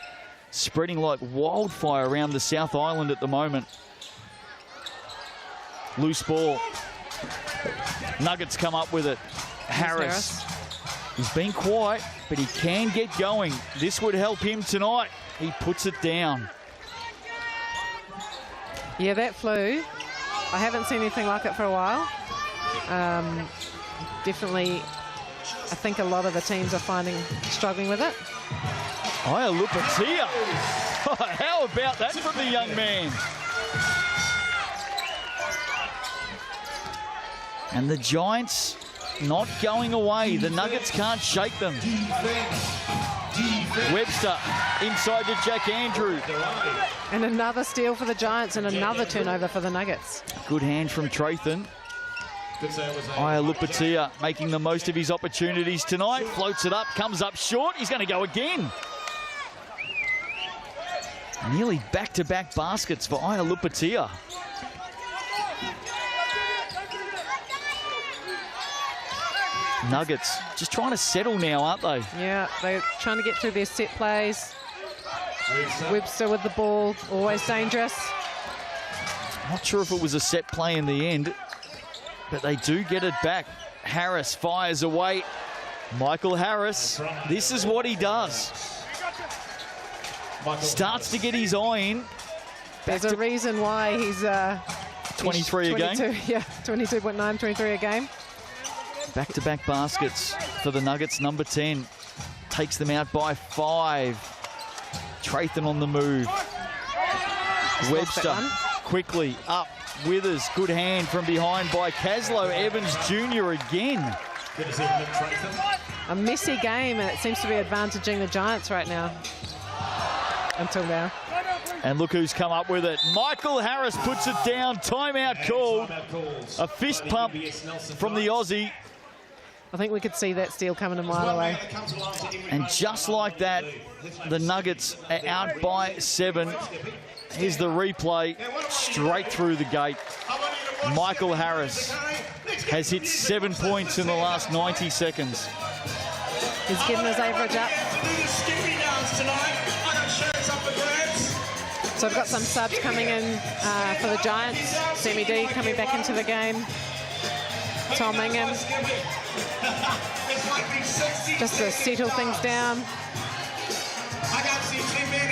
spreading like wildfire around the South Island at the moment. Loose ball. Nuggets come up with it. Harris. He's been quiet, but he can get going. This would help him tonight. He puts it down. Yeah, that flu, I haven't seen anything like it for a while. Definitely, I think a lot of the teams are struggling with it. Aya Lupatia. How about that from the young man? And the Giants not going away. The Nuggets can't shake them. Webster inside to Jack Andrew. And another steal for the Giants and another turnover for the Nuggets. Good hand from Trathan. Aya Lupatia making the most of his opportunities tonight. Floats it up, comes up short. He's going to go again. Nearly back-to-back baskets for Aya Lupatia. Nuggets just trying to settle now, aren't they? Yeah, they're trying to get through their set plays. Webster with the ball, always dangerous. Not sure if it was a set play in the end, but they do get it back. Harris fires away. Michael Harris, this is what he does. Starts to get his eye in. There's a reason why he's 23 a game. Yeah, 22.9, 23 a game. Back-to-back baskets for the Nuggets. Number 10 takes them out by 5. Trathan on the move. Webster quickly up. Withers, good hand from behind by Caslow. Evans Jr. again. A messy game, and it seems to be advantaging the Giants right now. Until now. And look who's come up with it. Michael Harris puts it down. Timeout called. A fist pump from the Aussie. I think we could see that steal coming a mile away. And just like that, the Nuggets are out by 7. Here's the replay, straight through the gate. Michael Harris has hit 7 points in the last 90 seconds. He's getting his average up. So I've got some subs coming in for the Giants. Sammy D coming back into the game. Tom Ingham. Just to settle things down.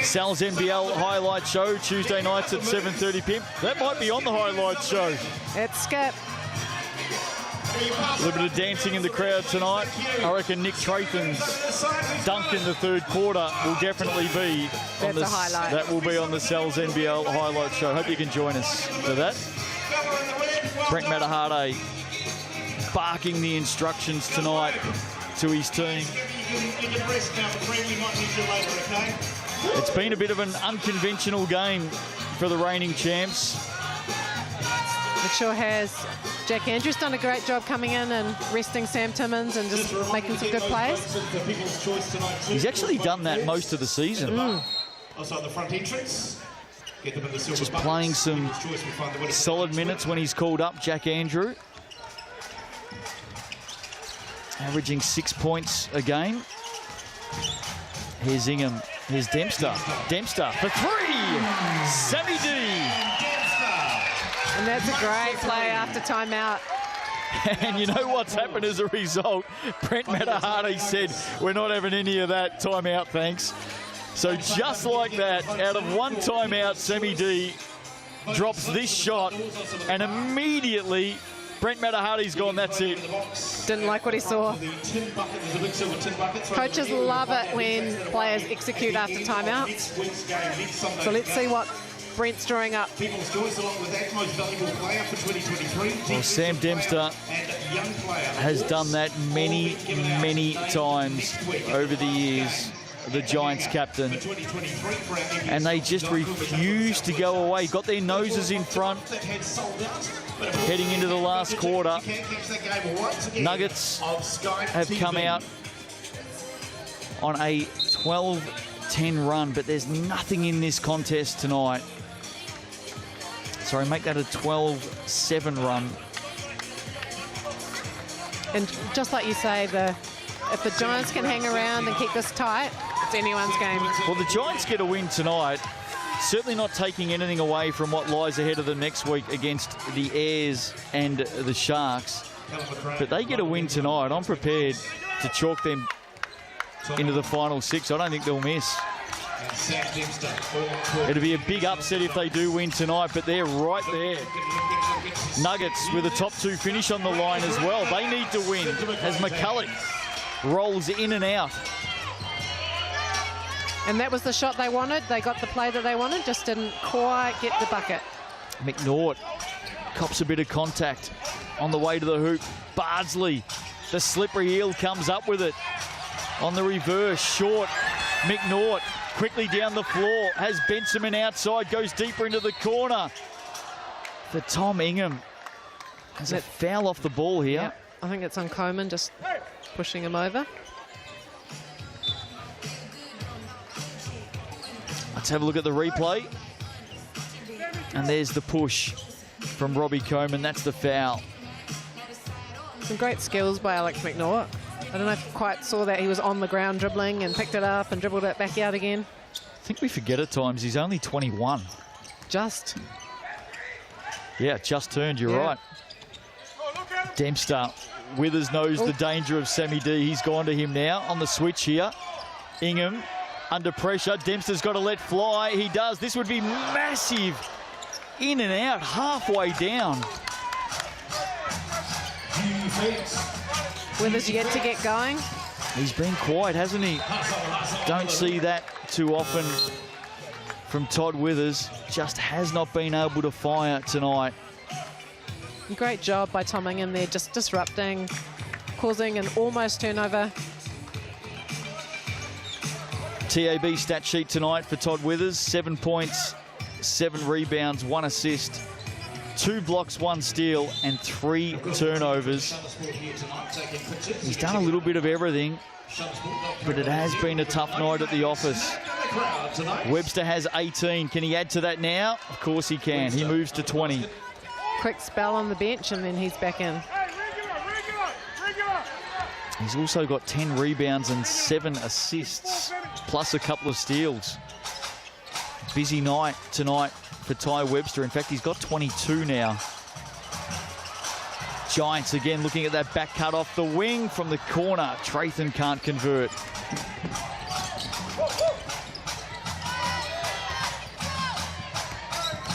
Sal's NBL highlight show, Tuesday nights at 7:30 p.m. That might be on the highlight show. It's Skip. A little bit of dancing in the crowd tonight. I reckon Nick Trathan's dunk in the third quarter will definitely be on the highlight. That will be on the Sal's NBL highlight show. Hope you can join us for that. Brent Matahade barking the instructions tonight to his team. It's been a bit of an unconventional game for the reigning champs. It sure has. Jack Andrews done a great job coming in and resting Sam Timmins and just making some good plays. He's actually done that most of the season. Just playing some solid minutes when he's called up, Jack Andrew. Averaging 6 points a game. Here's Ingham. Here's Dempster. Dempster for 3. Sammy D. And that's a great play after timeout. And you know what's happened as a result? Brent Matahade said, we're not having any of that. Timeout, thanks. So just like that, out of one timeout, Sammy D drops this shot, and immediately Brent Matahade's gone, that's it. Didn't like what he saw. Coaches love it when players execute after timeouts. So let's see what Brent's drawing up. Well, Sam Dempster has done that many, many times over the years, the Giants captain. And they just refuse to go away. Got their noses in front. Heading into the last quarter, Nuggets have come out on a 12-10 run, but there's nothing in this contest tonight. Sorry, make that a 12-7 run. And just like you say, if the Giants can hang around and keep this tight, it's anyone's game. Well, the Giants get a win tonight. Certainly not taking anything away from what lies ahead of them next week against the Airs and the Sharks. But they get a win tonight. I'm prepared to chalk them into the final 6. I don't think they'll miss. It'll be a big upset if they do win tonight, but they're right there. Nuggets with a top 2 finish on the line as well. They need to win as McCulloch rolls in and out. And that was the shot they wanted. They got the play that they wanted, just didn't quite get the bucket. McNaught cops a bit of contact on the way to the hoop. Bardsley, the slippery eel, comes up with it. On the reverse, short. McNaught quickly down the floor, has Benjamin outside, goes deeper into the corner. For Tom Ingham. There's a foul off the ball here. Yep. I think it's on Coleman, just pushing him over. Let's have a look at the replay. And there's the push from Robbie Coleman. That's the foul. Some great skills by Alex McNaught. I don't know if you quite saw that. He was on the ground dribbling and picked it up and dribbled it back out again. I think we forget at times he's only 21. Just. Yeah, just turned, you're right. Dempster, Withers knows the danger of Sammy D. He's gone to him now on the switch here. Ingham under pressure. Dempster's got to let fly. He does. This would be massive. In and out, halfway down. Withers yet to get going. He's been quiet, hasn't he? Don't see that too often from Todd Withers. Just has not been able to fire tonight. Great job by Tom in there, just disrupting, causing an almost turnover. TAB stat sheet tonight for Todd Withers: 7 points, 7 rebounds, 1 assist, 2 blocks, 1 steal, and 3 turnovers. He's done a little bit of everything, but it has been a tough night at the office. Webster has 18. Can he add to that now? Of course he can. He moves to 20. Quick spell on the bench, and then he's back in. He's also got 10 rebounds and 7 assists, plus a couple of steals. Busy night tonight for Ty Webster. In fact, he's got 22 now. Giants again looking at that back cut off the wing from the corner. Trathan can't convert.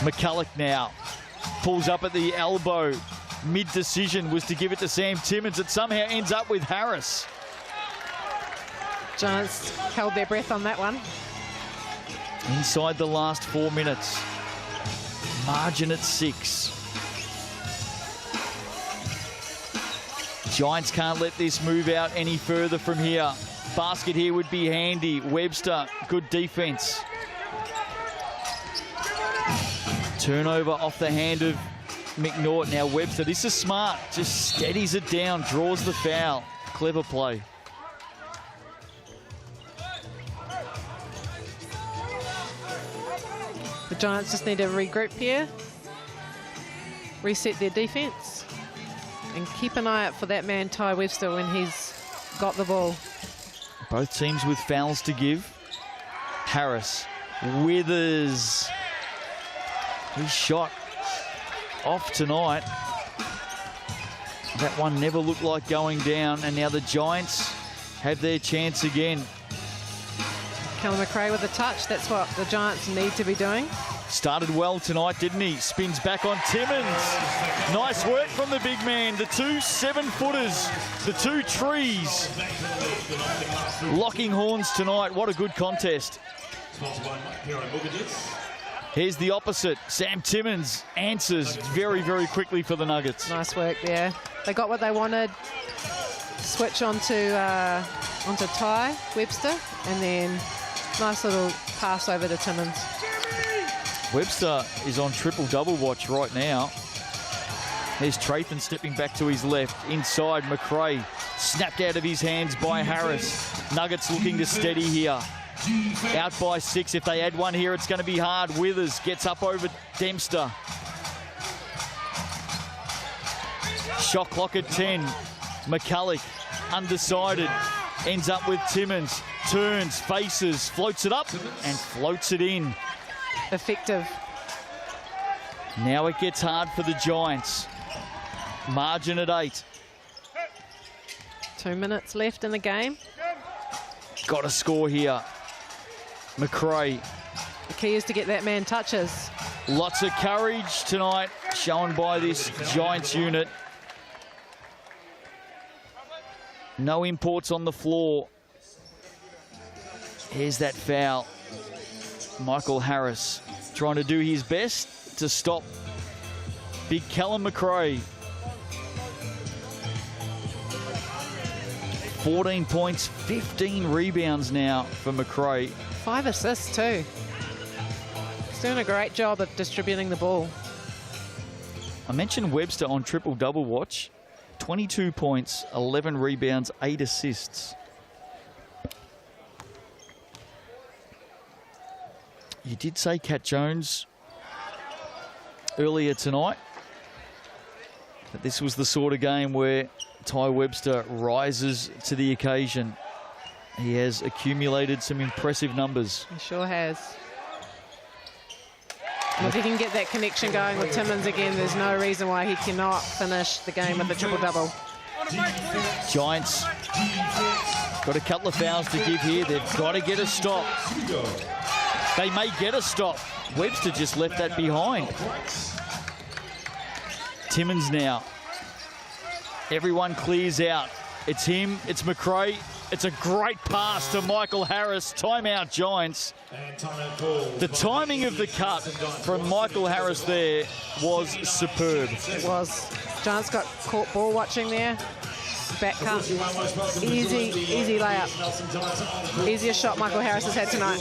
McCulloch now pulls up at the elbow. Mid-decision was to give it to Sam Timmins. It somehow ends up with Harris. Giants held their breath on that one. Inside the last 4 minutes. Margin at 6. Giants can't let this move out any further from here. Basket here would be handy. Webster, good defense. Turnover off the hand of McNaught. Now Webster, this is smart. Just steadies it down, draws the foul. Clever play. The Giants just need to regroup here, reset their defense, and keep an eye out for that man, Ty Webster, when he's got the ball. Both teams with fouls to give. Harris, Withers. His shot off tonight. That one never looked like going down, and now the Giants have their chance again. Callum McRae with a touch. That's what the Giants need to be doing. Started well tonight, didn't he? Spins back on Timmins. Nice work from the big man. The 2 7-footers, the 2 trees. Locking horns tonight. What a good contest. Here's the opposite. Sam Timmins answers very, very quickly for the Nuggets. Nice work there. They got what they wanted. Switch onto Ty Webster, and then nice little pass over to Timmins. Webster is on triple-double watch right now. There's Trathan stepping back to his left. Inside, McRae snapped out of his hands by Harris. Nuggets looking to steady here. Out by 6. If they add one here, it's going to be hard. Withers gets up over Dempster. Shot clock at 10. McCulloch, undecided, ends up with Timmins. Turns, faces, floats it up, and floats it in. Effective. Now it gets hard for the Giants. Margin at 8. 2 minutes left in the game. Got to score here. McRae. The key is to get that man touches. Lots of courage tonight shown by this Giants unit. No imports on the floor. Here's that foul. Michael Harris trying to do his best to stop big Callum McRae. 14 points, 15 rebounds now for McRae. 5 assists too. He's doing a great job of distributing the ball. I mentioned Webster on triple-double watch. 22 points, 11 rebounds, 8 assists. You did say Cat Jones earlier tonight that this was the sort of game where Ty Webster rises to the occasion. He has accumulated some impressive numbers. He sure has. And if he can get that connection going with Timmins again, there's no reason why he cannot finish the game with a triple-double. Giants Got a couple of fouls to give here. They've got to get a stop. They may get a stop. Webster just left that behind. Timmins now. Everyone clears out. It's him, it's McRae. It's a great pass to Michael Harris. Timeout, Giants. The timing of the cut from Michael Harris there was superb. It was. Giants got caught ball watching there. Back cut. Easy layup. Easiest shot Michael Harris has had tonight.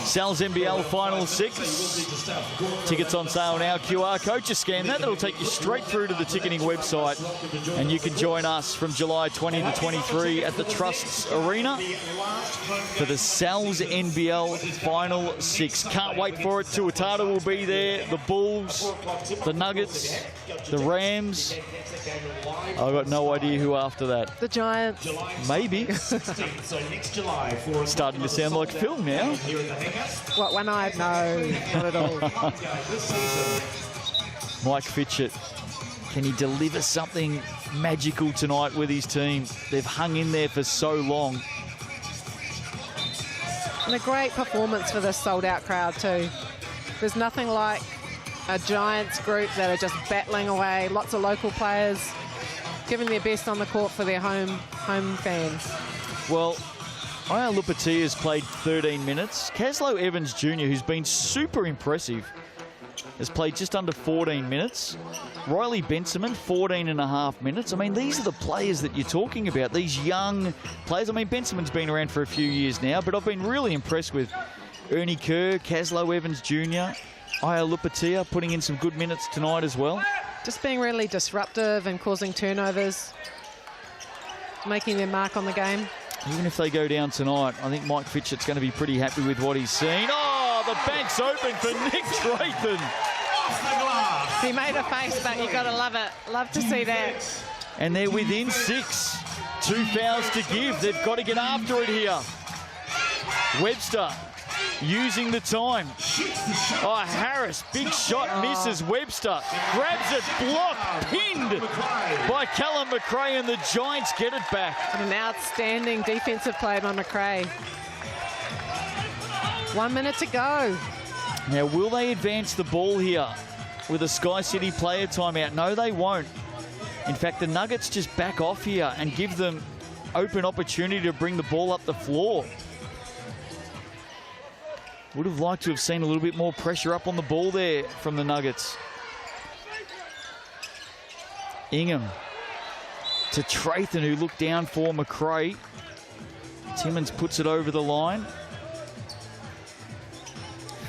Sal's NBL Final 6. Tickets on sale now. QR code. Just scan that. That'll take you straight through to the ticketing website. And you can join us from July 20 to 23 at the Trusts Arena for the Sal's NBL Final 6. Can't wait for it. Otago will be there. The Bulls, the Nuggets, the Rams. I've got no idea who after that. The Giants. Maybe. Starting to sound like film now. What, one-eyed? No, not at all. Mike Fitchett. Can he deliver something magical tonight with his team? They've hung in there for so long. And a great performance for this sold-out crowd too. There's nothing like a Giants group that are just battling away. Lots of local players giving their best on the court for their home fans. Well, Aya Lupatia's played 13 minutes. Caslow Evans Jr., who's been super impressive, has played just under 14 minutes. Riley Benjamin, 14.5 minutes. I mean, these are the players that you're talking about, these young players. I mean, Benjamin's been around for a few years now, but I've been really impressed with Ernie Kerr, Caslow Evans Jr., Aya Lupatia putting in some good minutes tonight as well. Just being really disruptive and causing turnovers, making their mark on the game. Even if they go down tonight, I think Mike Fitchett's going to be pretty happy with what he's seen. Oh, the bank's open for Nick Trayton. He made a face, but you got to love it. Love to see that. And they're within 6. 2 fouls to give. They've got to get after it here. Webster using the time. Oh, Harris, big shot, misses. Webster grabs it, blocked, pinned by Callum McRae, and the Giants get it back. An outstanding defensive play by McRae. 1 minute to go. Now, will they advance the ball here with a Sky City player timeout? No, they won't. In fact, the Nuggets just back off here and give them open opportunity to bring the ball up the floor. Would have liked to have seen a little bit more pressure up on the ball there from the Nuggets. Ingham to Trayton, who looked down for McRae. Timmins puts it over the line.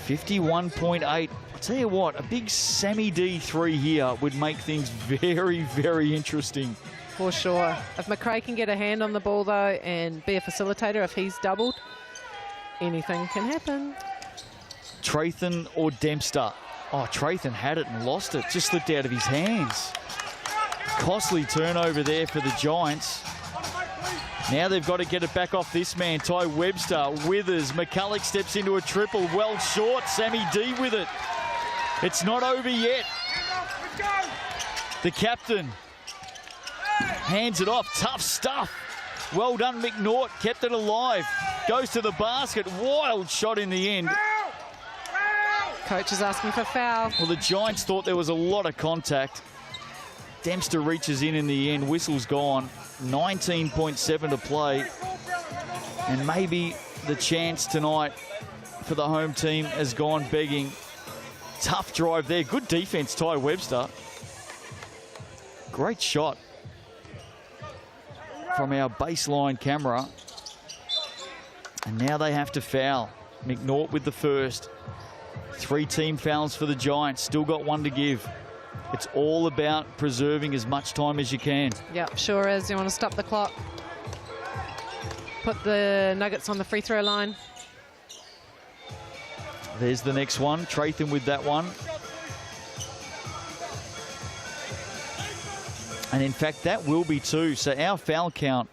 51.8. I'll tell you what, a big Sammy D3 here would make things very, very interesting. For sure. If McRae can get a hand on the ball, though, and be a facilitator, if he's doubled, anything can happen. Trayton or Dempster. Oh, Trayton had it and lost it. Just slipped out of his hands. Costly turnover there for the Giants. Now they've got to get it back off this man, Ty Webster. Withers. McCulloch steps into a triple. Well short. Sammy D with it. It's not over yet. The captain hands it off. Tough stuff. Well done, McNaught. Kept it alive. Goes to the basket. Wild shot in the end. Coach is asking for foul. Well, the Giants thought there was a lot of contact. Dempster reaches in the end. Whistle's gone. 19.7 to play. And maybe the chance tonight for the home team has gone begging. Tough drive there. Good defense, Ty Webster. Great shot from our baseline camera. And now they have to foul. McNaught with the first. 3 team fouls for the Giants. Still got 1 to give. It's all about preserving as much time as you can. Yep, sure is. You want to stop the clock. Put the Nuggets on the free throw line. There's the next one. Trayton with that one. And in fact, that will be 2. So our foul count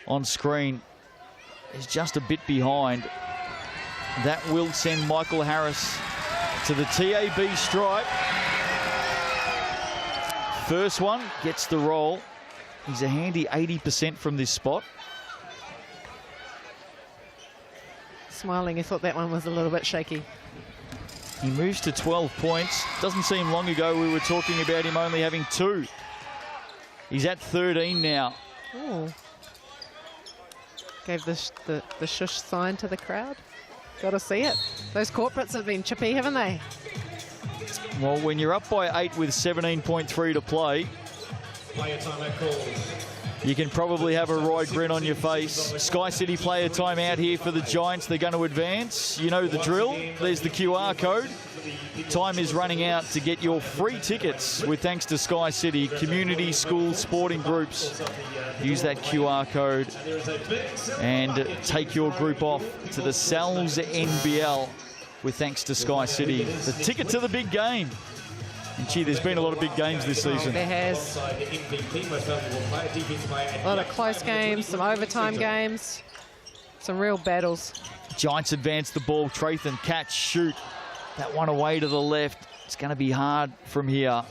on screen is just a bit behind. That will send Michael Harris to the TAB stripe. First one gets the roll. He's a handy 80% from this spot. smiling. He thought that one was a little bit shaky. He moves to 12 points. Doesn't seem long ago we were talking about him only having 2. He's at 13 now. Ooh. Gave the shush sign to the crowd. Got to see it. Those corporates have been chippy, haven't they? Well, when you're up by 8 with 17.3 to play, you can probably have a right grin on your face. Sky City player timeout here for the Giants. They're going to advance. You know the drill. There's the QR code. Time is running out to get your free tickets with thanks to Sky City. Community, school, sporting groups. Use that QR code and take your group off to the NZNBL with thanks to Sky City. The ticket to the big game. And gee, there's been a lot of big games this season. There has. A lot of close games, some overtime games, some real battles. Giants advance the ball. Trathan, catch, shoot. That one away to the left. It's going to be hard from here.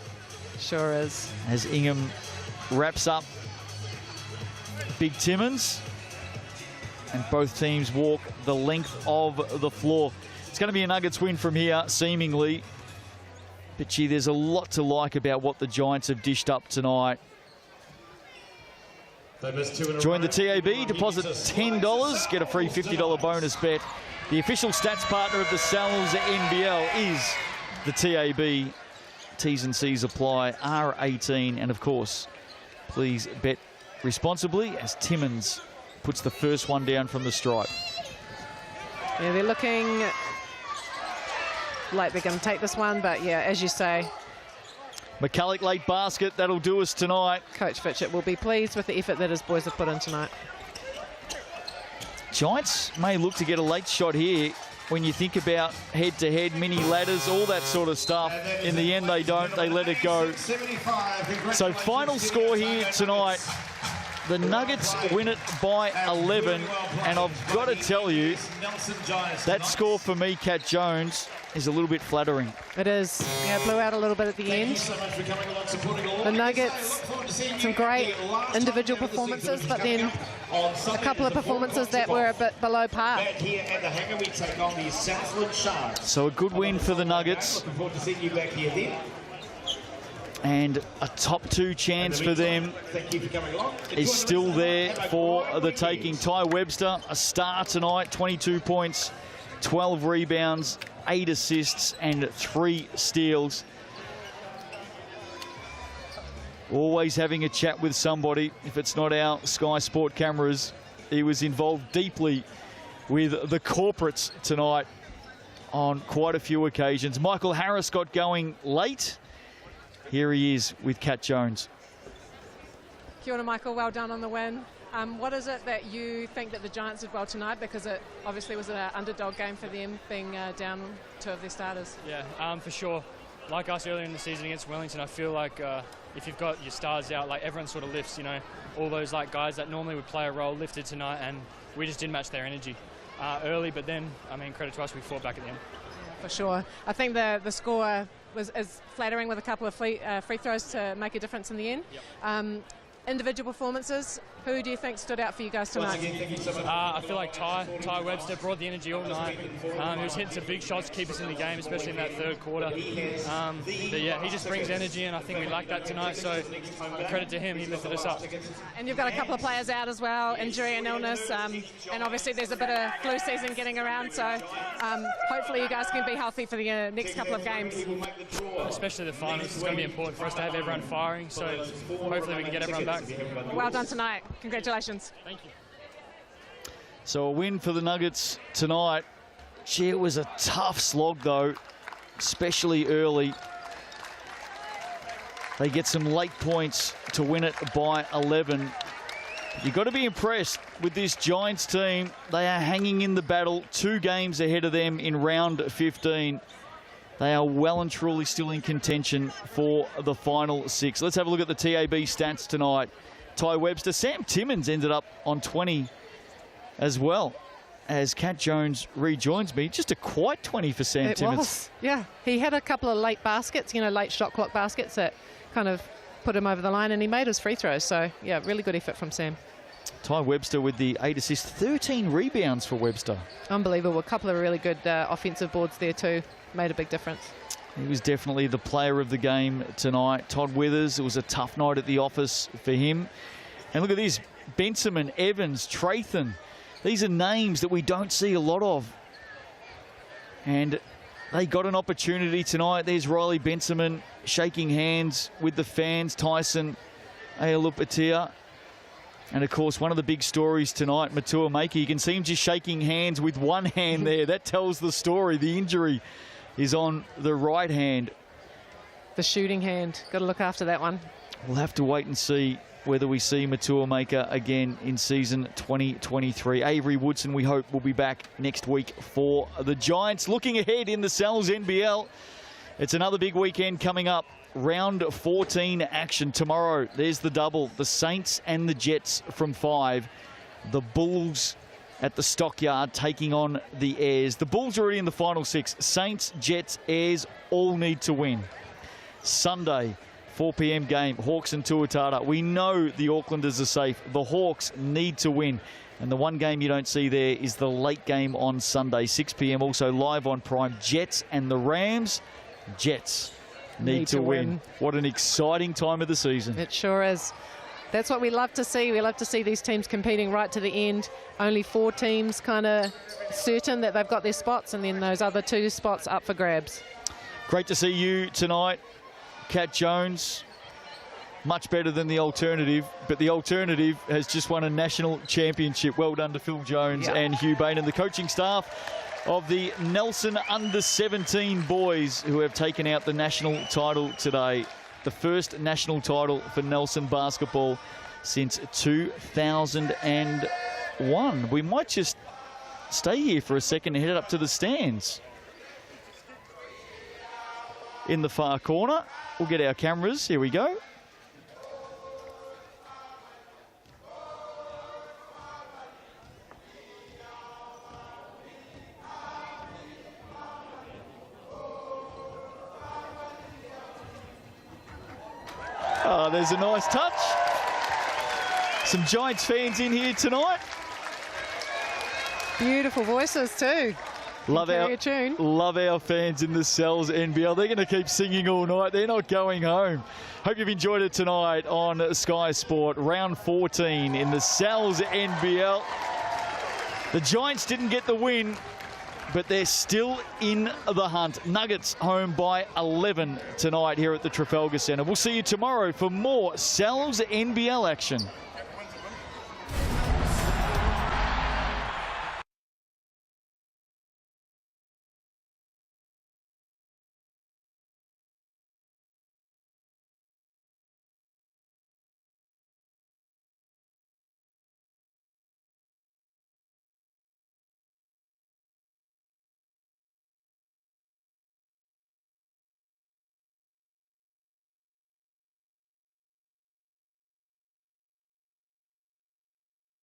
Sure is. As Ingham wraps up Big Timmins. And both teams walk the length of the floor. It's going to be a Nuggets win from here, seemingly. But gee, there's a lot to like about what the Giants have dished up tonight. Join the TAB, deposit $10, get a free $50 bonus bet. The official stats partner of the NZNBL is the TAB. T's and C's apply, R18. And of course, please bet responsibly as Timmins puts the first one down from the stripe. Yeah, they're looking like they're going to take this one, but yeah, as you say. McCulloch late basket, that'll do us tonight. Coach Fitchett will be pleased with the effort that his boys have put in tonight. Giants may look to get a late shot here when you think about head-to-head, mini ladders, all that sort of stuff. In the end, they don't. They let it go. So final score here tonight. The Nuggets win it by 11. And I've got to tell you, that score for me, Kat Jones, is a little bit flattering. It is. Yeah, it blew out a little bit at the end. The Nuggets, some great individual performances, but then a couple of performances that were a bit below par. So a good win for the Nuggets. And a top 2 chance for them is still there for the taking. Ty Webster, a star tonight, 22 points, 12 rebounds, 8 assists and 3 steals. Always having a chat with somebody. If it's not our Sky Sport cameras, he was involved deeply with the corporates tonight on quite a few occasions. Michael Harris got going late. Here he is with Kat Jones. Kia ora, Michael. Well done on the win. What is it that you think that the Giants did well tonight? Because it obviously was an underdog game for them, being down 2 of their starters. Yeah, for sure. Like us earlier in the season against Wellington, I feel like if you've got your stars out, like everyone sort of lifts, you know, all those like guys that normally would play a role lifted tonight, and we just didn't match their energy early. But then, I mean, credit to us, we fought back at the end. For sure. I think the score is flattering with a couple of free throws to make a difference in the end. Yep. Individual performances, who do you think stood out for you guys tonight? I feel like Ty Webster brought the energy all night. He was hitting some big shots to keep us in the game, especially in that third quarter. But yeah, he just brings energy, and I think we like that tonight, so credit to him, he lifted us up. And you've got a couple of players out as well, injury and illness, and obviously there's a bit of flu season getting around, so hopefully you guys can be healthy for the next couple of games. Especially the finals, it's going to be important for us to have everyone firing, so hopefully we can get everyone back. Well done tonight. Congratulations. Thank you. So a win for the Nuggets tonight. Gee, it was a tough slog though, especially early. They get some late points to win it by 11. You've got to be impressed with this Giants team. They are hanging in the battle, 2 games ahead of them in round 15. They are well and truly still in contention for the final 6. Let's have a look at the TAB stats tonight. Ty Webster, Sam Timmins ended up on 20 as well, as Kat Jones rejoins me. Just a quiet 20 for Sam Timmins. Was, yeah. He had a couple of late baskets, you know, late shot clock baskets that kind of put him over the line, and he made his free throws. So, yeah, really good effort from Sam. Ty Webster with the 8 assists, 13 rebounds for Webster. Unbelievable. A couple of really good offensive boards there too. Made a big difference. He was definitely the player of the game tonight. Todd Withers, it was a tough night at the office for him. And look at this, Benjamin, Evans, Trathan. These are names that we don't see a lot of. And they got an opportunity tonight. There's Riley Benjamin shaking hands with the fans. Tyson Aialupatia. And, of course, one of the big stories tonight, Matua Maker. You can see him just shaking hands with one hand there. That tells the story. The injury is on the right hand. The shooting hand. Got to look after that one. We'll have to wait and see whether we see Matua Maker again in season 2023. Avery Woodson, we hope, will be back next week for the Giants. Looking ahead in the Sal's NBL, it's another big weekend coming up. Round 14 action tomorrow. There's the double. The Saints and the Jets from 5. The Bulls at the Stockyard taking on the Airs. The Bulls are already in the final 6. Saints, Jets, Airs all need to win. Sunday, 4 p.m. game, Hawks and Tuatara. We know the Aucklanders are safe. The Hawks need to win. And the one game you don't see there is the late game on Sunday, 6 p.m. Also live on Prime. Jets and the Rams. Jets need to win. What an exciting time of the season. It sure is. That's what we love to see. We love to see these teams competing right to the end. Only 4 teams kind of certain that they've got their spots, and then those other 2 spots up for grabs. Great to see you tonight, Kat Jones. Much better than the alternative, but the alternative has just won a national championship. Well done to Phil Jones and Hugh Bain and the coaching staff of the Nelson under-17 boys who have taken out the national title today. The first national title for Nelson basketball since 2001. We might just stay here for a second and head up to the stands. In the far corner, we'll get our cameras. Here we go. Oh, there's a nice touch. Some Giants fans in here tonight. Beautiful voices too. Love our fans in the Sal's NBL. They're going to keep singing all night. They're not going home. Hope you've enjoyed it tonight on Sky Sport. Round 14 in the Sal's NBL. The Giants didn't get the win, but they're still in the hunt. Nuggets home by 11 tonight here at the Trafalgar Centre. We'll see you tomorrow for more Sal's NBL action.